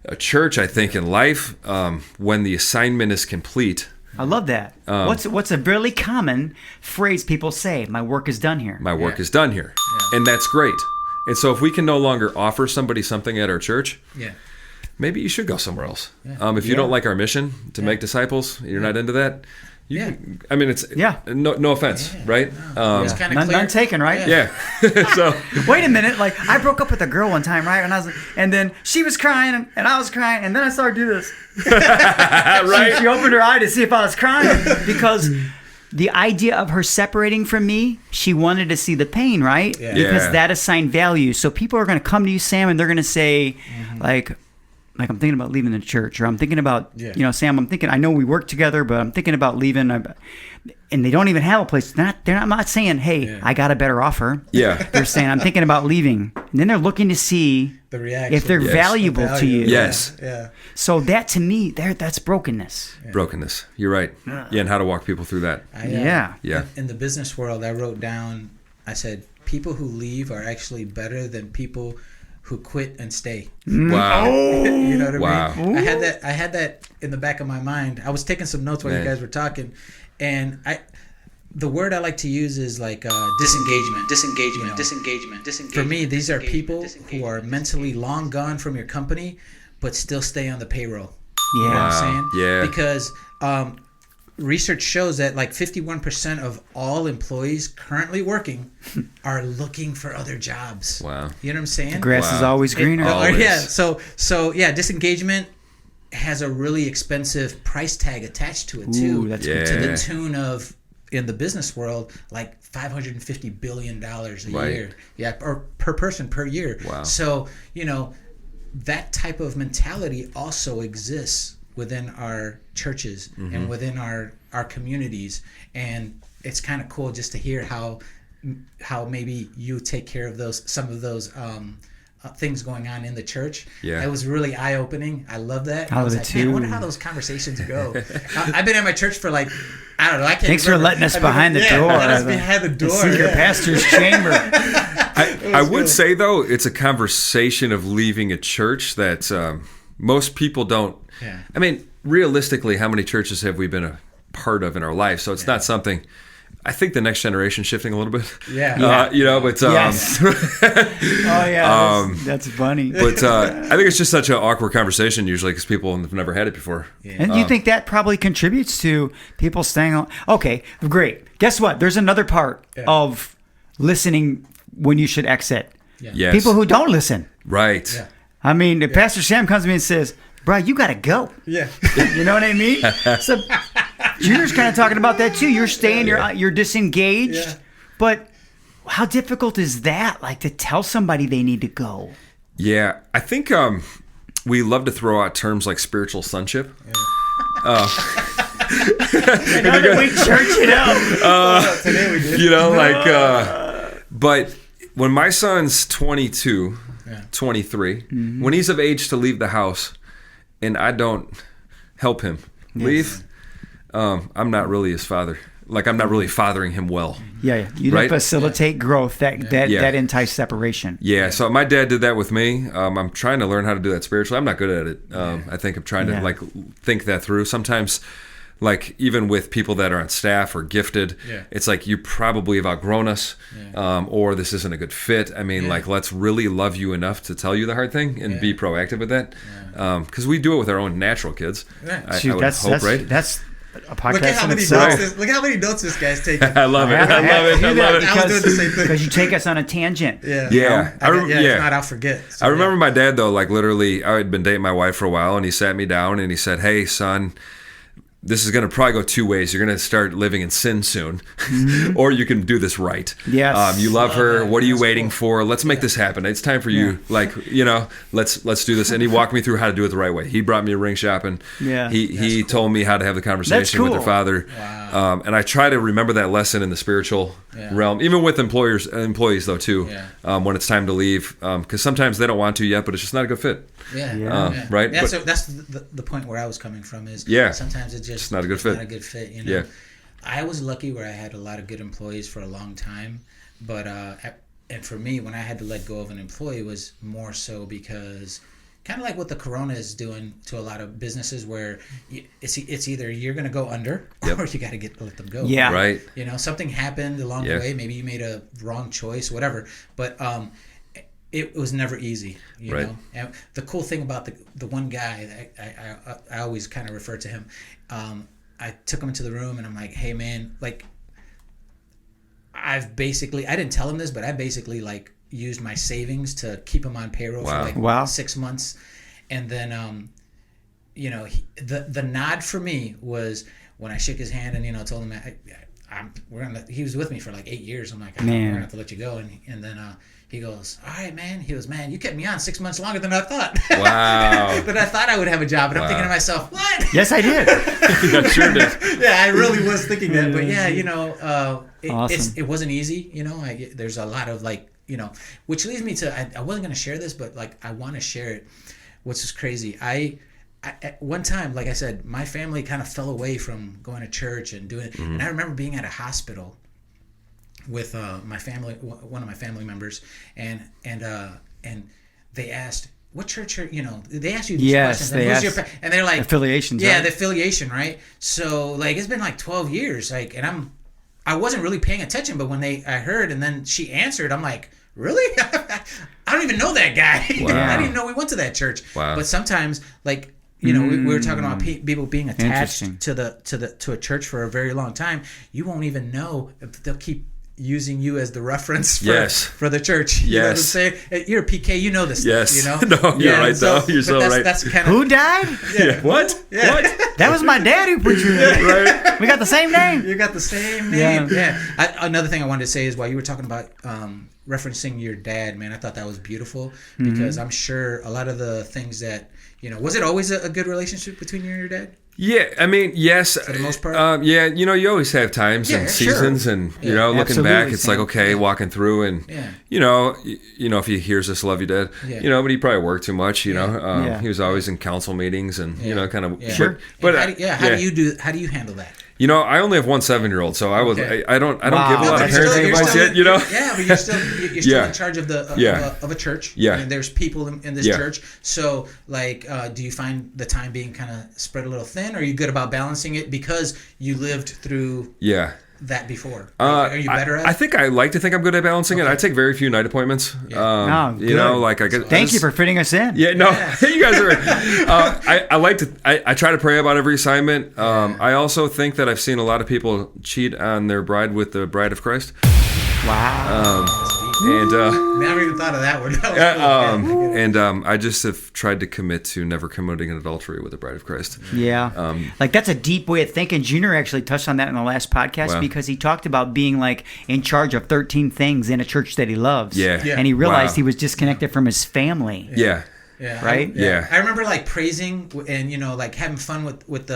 a church, I think in life, when the assignment is complete. I love that. What's a really common phrase people say? My work is done here. My work is done here. Yeah. And that's great. And so if we can no longer offer somebody something at our church, maybe you should go somewhere else. Yeah. If you don't like our mission to make disciples, you're not into that, I mean, it's no offense, right? It's kind of none taken, right? Yeah. So wait a minute, like I broke up with a girl one time, right? And then she was crying and I was crying, and then I started to do this. Right? She opened her eye to see if I was crying because the idea of her separating from me, she wanted to see the pain, right? Yeah. Because that assigned value. So people are going to come to you, Sam, and they're going to say, like I'm thinking about leaving the church, or I'm thinking about, Sam, I know we work together, but I'm thinking about leaving. And they don't even have a place. They're not saying, hey, I got a better offer. Yeah. They're saying, I'm thinking about leaving. And then they're looking to see the reaction, if they're valuable to you. Yes. Yeah. So that, to me, that's brokenness. Yeah. Brokenness. You're right. Yeah, and how to walk people through that. Yeah. In the business world, I wrote down, I said, people who leave are actually better than people who quit and stay. Wow. You know what I mean? Ooh. I had that in the back of my mind. I was taking some notes while you guys were talking, and the word I like to use is like disengagement. For me, these are people who are mentally long gone from your company, but still stay on the payroll. Yeah. You know what I'm saying? Yeah. Because research shows that like 51% of all employees currently working are looking for other jobs. Wow. You know what I'm saying? The grass is always greener. Always. Yeah. So disengagement has a really expensive price tag attached to it too. Ooh, that's good. To Yeah. the tune of, in the business world, like $550 billion a year. Yeah, or per person per year. Wow. So, that type of mentality also exists within our churches and within our communities. And it's kind of cool just to hear how maybe you take care of some of those things going on in the church. Yeah. It was really eye-opening. I love that. I was love like, it man, I too. wonder how those conversations go. I've been at my church for like, I don't know. I can't Thanks for remember. letting us behind the door. Let us behind the door. Secret pastor's chamber. I would say, though, it's a conversation of leaving a church that most people don't. Yeah. I mean, realistically, how many churches have we been a part of in our life? So it's not something. I think the next generation shifting a little bit. Yeah. But Yes. Oh yeah, that's funny. But I think it's just such an awkward conversation usually because people have never had it before. Yeah. And do you think that probably contributes to people staying on? Okay, great. Guess what? There's another part of listening when you should exit. Yeah. Yes. People who don't listen. Right. Yeah. I mean, if Pastor Sam comes to me and says, "Bro, you gotta go." Yeah. You know what I mean? So Junior's kind of talking about that too. You're staying. You're disengaged. Yeah. But how difficult is that? Like to tell somebody they need to go. Yeah, I think we love to throw out terms like spiritual sonship. How did we church it out? Today we did. But when my son's 22, 23, when he's of age to leave the house, and I don't help him leave, I'm not really his father. Like, I'm not really fathering him well. Yeah, you don't facilitate growth that entice separation. Yeah, so my dad did that with me. I'm trying to learn how to do that spiritually. I'm not good at it. I think I'm trying to think that through. Sometimes, like even with people that are on staff or gifted, it's like you probably have outgrown us, or this isn't a good fit. I mean, like let's really love you enough to tell you the hard thing and be proactive with that, because we do it with our own natural kids. I would hope, right? That's a podcast Look how many notes this guy's taking. I love it. I love it. I was doing the same thing. Because you take us on a tangent. Yeah. If not, I'll forget. So, I remember my dad though. Like literally, I had been dating my wife for a while, and he sat me down and he said, "Hey, son, this is going to probably go two ways. You're going to start living in sin soon, or you can do this right. Yes. You love her. What are you waiting for? Let's make this happen. It's time for you. Like, let's do this." And he walked me through how to do it the right way. He brought me a ring shop, and he told me how to have the conversation with their father. Wow. And I try to remember that lesson in the spiritual realm, even with employees though too, when it's time to leave, because sometimes they don't want to yet, but it's just not a good fit. Right. Yeah, so that's the point where I was coming from is sometimes it's just not a good fit. Not a good fit, I was lucky where I had a lot of good employees for a long time, but and for me, when I had to let go of an employee, was more so because kind of like what the corona is doing to a lot of businesses, where it's either you're going to go under or you got to let them go. Yeah. Right. Something happened along the way. Maybe you made a wrong choice, whatever. But it was never easy, you know. And the cool thing about the one guy, I always kind of refer to him. I took him into the room and I'm like, hey man, like I didn't tell him this, but I basically like used my savings to keep him on payroll for like 6 months. And then, you know, the nod for me was when I shook his hand and, you know, told him he was with me for like 8 years. I'm like, we're gonna have to let you go. And then he goes, all right, man. He goes, man, you kept me on 6 months longer than I thought. Wow. But I thought I would have a job. And I'm thinking to myself, what? Yes, I did. I sure did. Yeah, I really was thinking that. But yeah, you know, awesome. it wasn't ezy. You know, there's a lot of like, you know, which leads me to, I wasn't going to share this, but like, I want to share it. Which is crazy. I at one time, like I said, my family kind of fell away from going to church and doing it. Mm-hmm. And I remember being at a hospital with my family, one of my family members, and they asked, "What church are you know?" They asked you these questions, and they're like affiliations. Yeah, right? the affiliation, right? So like it's been like 12 years, like, and I wasn't really paying attention, but when I heard, and then she answered, I'm like, really? I don't even know that guy. Wow. I didn't even know we went to that church. Wow. But sometimes, like, you know, we were talking about people being attached to a church for a very long time. You won't even know if they'll keep using you as the reference for the church. You know what I'm saying? You're a PK, you know this stuff, you know? No, you're right, though. You're so right. That's kind of... Who died? Yeah. What? Yeah. What? That was my dad who preached that. Right. We got the same name. You got the same name. Yeah. Another thing I wanted to say is while you were talking about referencing your dad, man, I thought that was beautiful because I'm sure a lot of the things that, you know, was it always a good relationship between you and your dad? Yeah, I mean, yes. For the most part? Yeah, you know, you always have times and seasons and, you know, looking back, it's like, okay, walking through and, you know, if he hears this, love you, Dad, you know, but he probably worked too much, you know. He was always in council meetings and, you know, kind of. Yeah. Sure. But how do you handle that? You know, I only have one 7-year-old, so I don't give a lot of parenting advice yet. You know, but you're still in charge of of a church. Yeah, I mean, there's people in this church. So, like, do you find the time being kind of spread a little thin, or are you good about balancing it because you lived through that before? Are you better at it? I think I like to think I'm good at balancing it. I take very few night appointments. You know, like I get. Thank you for fitting us in. Yeah, no, you guys are. I like to. I try to pray about every assignment. I also think that I've seen a lot of people cheat on their bride with the bride of Christ. Wow. And never even thought of that one. That was cool. And I just have tried to commit to never committing an adultery with the bride of Christ. Yeah, like that's a deep way of thinking. Junior actually touched on that in the last podcast because he talked about being like in charge of 13 things in a church that he loves. Yeah. And he realized he was disconnected from his family. Yeah. Yeah. Right. I remember like praising and you know like having fun with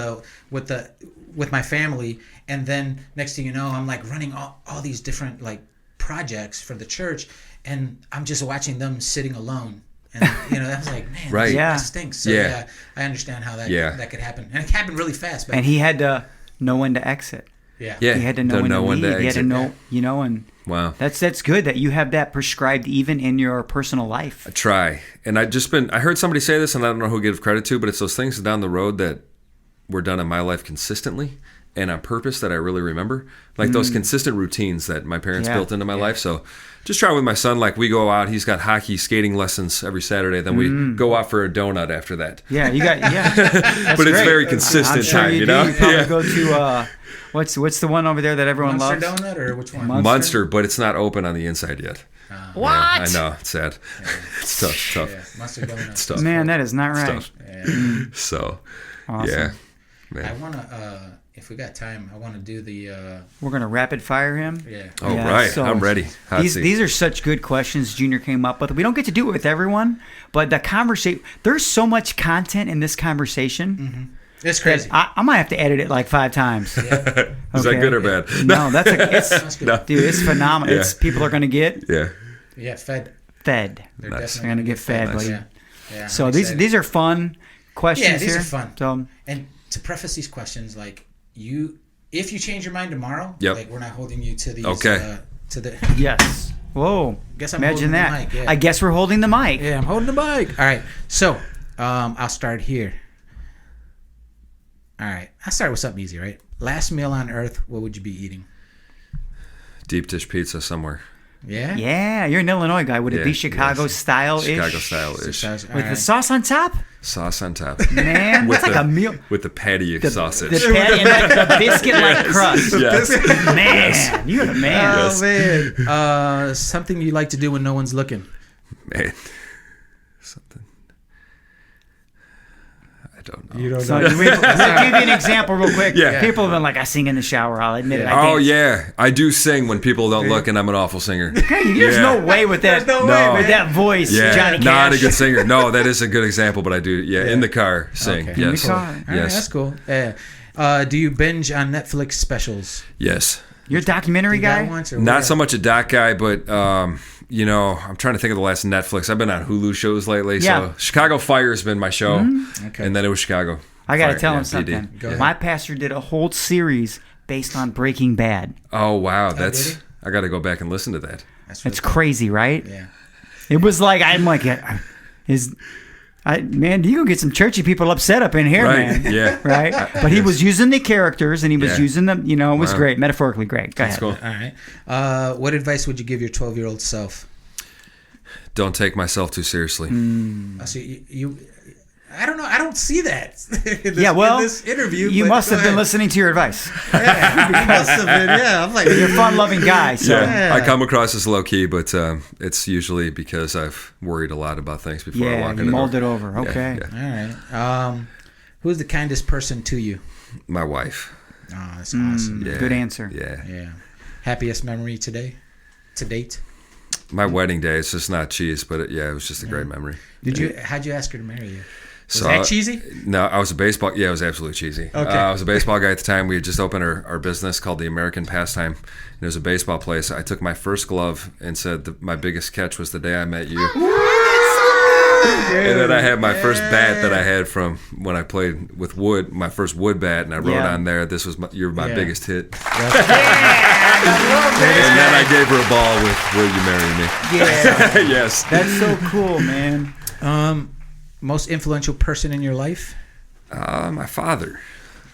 my family, and then next thing you know I'm like running all these different like projects for the church, and I'm just watching them sitting alone, and you know that's like, man, that stinks. So I understand how that could happen, and it happened really fast. But and he had to know when to exit. He had to know when to leave. He had to know, you know, and wow, that's good that you have that prescribed even in your personal life. I try, and I heard somebody say this, and I don't know who to give credit to, but it's those things down the road that were done in my life consistently and on purpose that I really remember, like those consistent routines that my parents built into my life. So just try with my son, like we go out, he's got hockey skating lessons every Saturday, then we go out for a donut after that. Yeah, you got but it's very consistent I'm sure time, you know. You probably go to what's the one over there that everyone Munster loves? Donut, or which one? Munster, but it's not open on the inside yet. What? Yeah, I know, it's sad. It's tough. Yeah, Munster Donut. It's tough. Man, that is not right. So, awesome. Man. I want to, if we got time, I want to do the... We're going to rapid fire him? Yeah. Oh, right. So I'm ready. These are such good questions Junior came up with. We don't get to do it with everyone, but the conversation... There's so much content in this conversation. Mm-hmm. It's crazy. I might have to edit it like 5 times. Yeah. Is that good or bad? No, that's good. Dude, it's phenomenal. Yeah. It's people are going to get... Yeah, fed. They're nice. going to get fed, buddy. Yeah, so these are fun questions here. Yeah, these are fun. So, and to preface these questions, like if you change your mind tomorrow, like we're not holding you to these. Okay. To the. Yes. Whoa. Guess I'm Imagine holding that. the mic, yeah. I guess we're holding the mic. Yeah, I'm holding the mic. All right. So, I'll start here. All right. I'll start with something easy, right? Last meal on earth, what would you be eating? Deep dish pizza somewhere. Yeah? Yeah, you're an Illinois guy. Would it be Chicago style-ish? Chicago style-ish. With the sauce on top? Sauce on top. Man, with it's like a meal. With the patty sausage. The patty and like the biscuit-like crust. Yes. Man, you're the man. Oh, man. Something you like to do when no one's looking. Man. Something. I don't know. You don't So know. we'll give you an example real quick. Yeah. People have been like, I sing in the shower. I'll admit it. I Oh, dance. yeah. I do sing when people don't look, and I'm an awful singer. There's no way with that. There's no way, with that voice, Yeah, Johnny Cash. not a good singer. No, that is a good example, but I do. Yeah, in the car, sing. Okay. Yes. In the car. All right, Yes. that's cool. Yeah. Do you binge on Netflix specials? Yes. You're a documentary You got guy? once or Not what? so much a doc guy, but I'm trying to think of the last Netflix. I've been on Hulu shows lately. Yeah. So Chicago Fire has been my show, Okay. and then it was Chicago. I got to Fire, tell yeah, him something. BD. Go ahead. My pastor did a whole series based on Breaking Bad. Oh wow, did he? I got to go back and listen to that. That's really It's crazy, right? cool. Yeah. It was like, I'm like, man, you go get some churchy people upset up in here, Right? man. Yeah. Right? But he was using the characters and he was Yeah. using them, it was Wow. great. Metaphorically great. Go ahead. Cool. All right. What advice would you give your 12-year-old self? Don't take myself too seriously. So you I don't know. I don't see that. in this interview. you but must go have been ahead. listening to your advice. Yeah, you must have been. Yeah, I'm like, You're a fun-loving guy, so Yeah. I come across as low key, but it's usually because I've worried a lot about things before I walk in you the door. mulled it over. Okay. Yeah. all right. Who's the kindest person to you? My wife. Oh, that's awesome. Yeah. Good answer. Yeah. Yeah. Happiest memory to date? My wedding day. It's just not cheese, but it was just a great memory. How'd you ask her to marry you? Was So, that cheesy? No, I was a baseball. Yeah, it was absolutely cheesy. Okay. I was a baseball guy at the time. We had just opened our business called the American Pastime. And it was a baseball place. I took my first glove and said my biggest catch was the day I met you. And then I had my first bat that I had from when I played with wood, my first wood bat, and I wrote on there, "You're my biggest hit." And then I gave her a ball with "Will you marry me?" Yeah. Yes. That's so cool, man. Most influential person in your life? My father.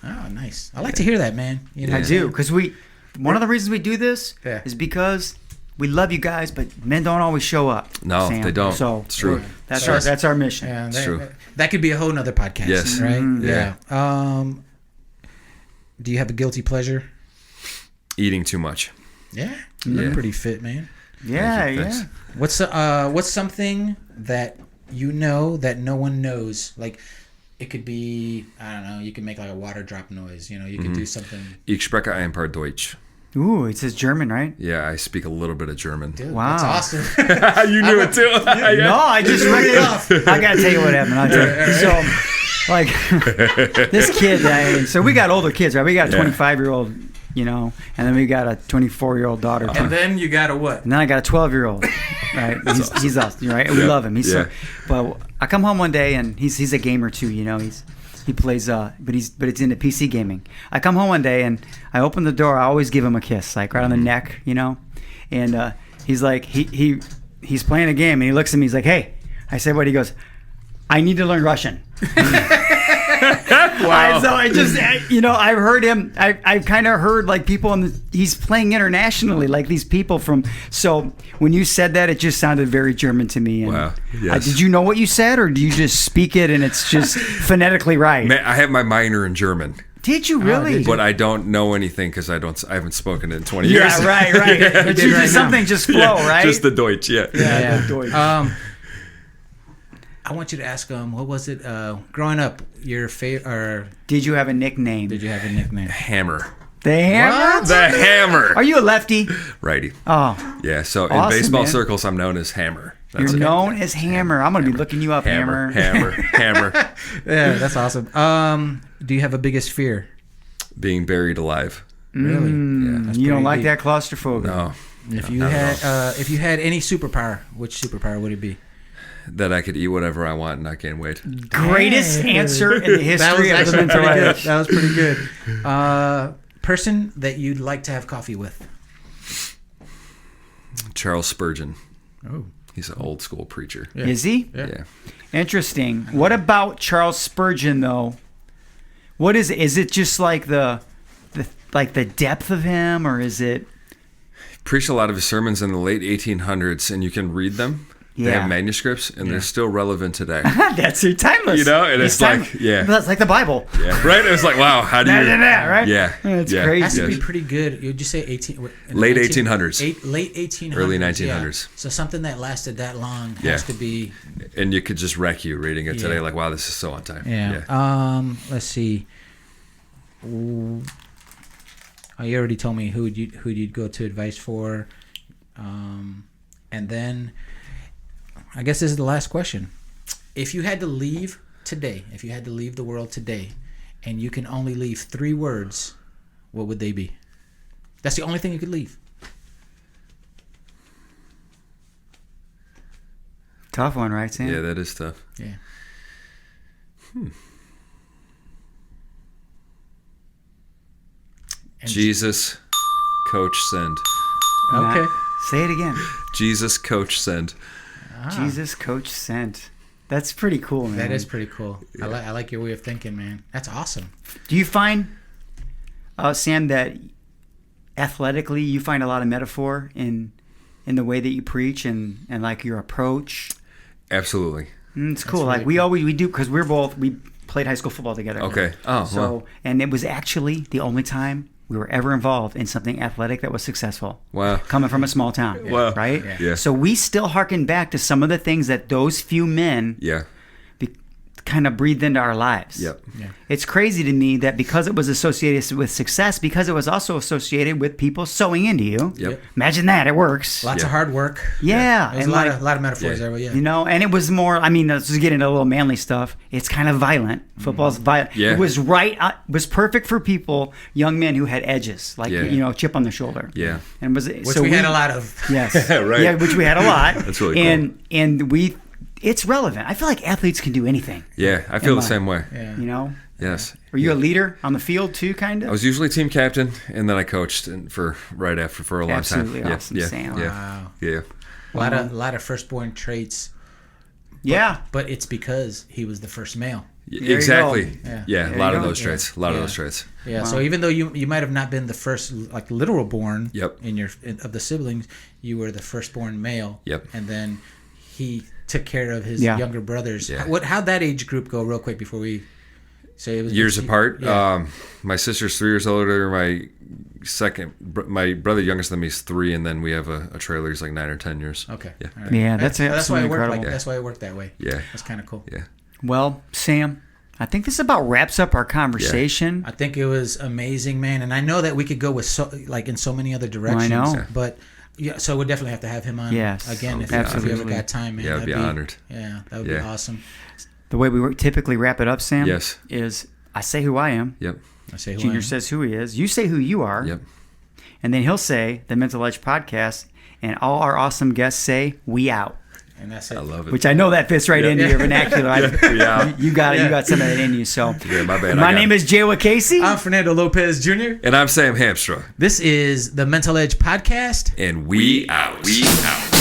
Oh, nice. I like to hear that, man. You know, I do, because one of the reasons we do this is because we love you guys, but men don't always show up. No, Sam. they don't. So It's true. That's our mission. Yeah, It's true. That could be a whole nother podcast. Yes. Right? Yeah. Do you have a guilty pleasure? Eating too much. Yeah. You look pretty fit, man. Yeah, Thank you. Thanks. What's something that you know that no one knows? Like, it could be, I don't know, you can make like a water drop noise. You know, you could do something. Ich spreche ein paar Deutsch. Ooh, it says German, right? Yeah, I speak a little bit of German. Dude, Wow. that's awesome. You knew it too. No, I just read it off. I gotta tell you what happened. I'll tell you. So, like, this kid. So we got older kids, right? We got a 25-year-old, and then we got a 24-year-old daughter. And then you got a what? And then I got a 12-year-old, right? He's us, right? We love him. But I come home one day and he's a gamer too, He plays, but it's into PC gaming. I come home one day and I open the door. I always give him a kiss, like right on the neck, And he's like, he's playing a game and he looks at me. He's like, "Hey," I said, "What?" He goes, "I need to learn Russian." Wow. So I've heard him. I've kind of heard like people he's playing internationally, like these people from. So when you said that, it just sounded very German to me. And Wow. Yes. did you know what you said, or do you just speak it and it's just phonetically right? Man, I have my minor in German, Did you really? but I don't know anything because I haven't spoken it in 20 years. Yeah, right. But you just something just flow, right? Just the Deutsch, yeah. Yeah. Deutsch. I want you to ask what was it? Growing up, your favorite, or Did you have a nickname? did you have a nickname? Hammer. The Hammer? The Hammer. Are you a lefty? Righty. Oh, Yeah, so in Awesome, baseball man. circles, I'm known as Hammer. That's you're it. known as Hammer. I'm gonna be looking you up, Hammer. Hammer. Yeah, that's awesome. Do you have a biggest fear? Being buried alive. Really? You don't like deep. that claustrophobia? No. If you not at had if you had any superpower, which superpower would it be? That I could eat whatever I want and not gain weight. Greatest answer in the history of the mental edge. That was pretty good. Person that you'd like to have coffee with? Charles Spurgeon. Oh. He's an old school preacher. Yeah. Is he? Yeah. Interesting. What about Charles Spurgeon though? What is it? Is it just like the depth of him, or is it? preached a lot of his sermons in the late 1800s, and you can read them. They have manuscripts, and they're still relevant today. That's timeless. You know, and it's like, that's like the Bible. Yeah, right? It was like, wow, how do you... right? Yeah. It's crazy. It has to be pretty good. Would you say 18... Late 1800s. Late 1800s. Early 1900s. Yeah. So something that lasted that long has to be... And you could just wreck you reading it today, like, wow, this is so on time. Yeah. Let's see. You already told me who you'd go to advice for. And then... I guess this is the last question. If you had to leave today, if you had to leave the world today, and you can only leave 3 words, what would they be? That's the only thing you could leave. Tough one, right, Sam? Yeah, that is tough. Yeah. Jesus, coach, send. Okay. Say it again. Jesus, coach, send. Jesus, coach, sent. That's pretty cool, man. That is pretty cool. Yeah. I like your way of thinking, man. That's awesome. Do you find, Sam, that athletically you find a lot of metaphor in the way that you preach and like your approach? Absolutely. It's cool. Really cool. we do, because we played high school football together. Okay. Oh, so wow. And it was actually the only time we were ever involved in something athletic that was successful. Wow. Coming from a small town. Wow. Right? Yeah. So we still harken back to some of the things that those few men kind of breathed into our lives. Yep. Yeah. It's crazy to me that because it was associated with success, because it was also associated with people sewing into you. Yep. Imagine that. It works. Lots of hard work. Yeah. There's a lot of metaphors there, but You know, and it was more, I mean, let's just get into a little manly stuff. It's kind of violent. Football's violent. Yeah. It was was perfect for people, young men who had edges, like, chip on the shoulder. Yeah. And which we had a lot of. Yes. Right. Yeah, which we had a lot. That's really cool. And it's relevant. I feel like athletes can do anything. Yeah, I feel the same way. Yeah. You know? Yes. Were you a leader on the field too, kind of? I was usually team captain, and then I coached for a long Absolutely time. Awesome, Sam. Wow. Yeah. A lot of firstborn traits. But it's because he was the first male. Exactly. Yeah. A lot of those traits. A lot of those traits. Yeah. Wow. So even though you might have not been the first like literal born of the siblings, you were the firstborn male. Yep. And then he took care of his younger brothers. Yeah. How'd that age group go real quick before we say it was years apart? Yeah. My sister's 3 years older. My brother youngest than me is 3, and then we have a trailer. He's like 9 or 10 years. Okay. Yeah. Right. Yeah, that's why it worked incredible. That's why it worked that way. Yeah. That's kind of cool. Yeah. Well, Sam, I think this about wraps up our conversation. I think it was amazing, man, and I know that we could go with in so many other directions. I know. But yeah, so we'll definitely have to have him on again if you ever got time, man. Yeah, I'd be honored. Yeah, that would be awesome. The way we typically wrap it up, Sam, yes, is I say who I am. Yep. I say who Junior I am. says who he is. You say who you are. Yep. And then he'll say the Mental Edge podcast, and all our awesome guests say we out. And that's it. I love it. Which I know that fits right into your vernacular. You got it. You got some of that in you. So my bad. My name is Jaywa Casey. I'm Fernando Lopez Jr. And I'm Sam Hamstra. This is the Mental Edge podcast. And we out. We out.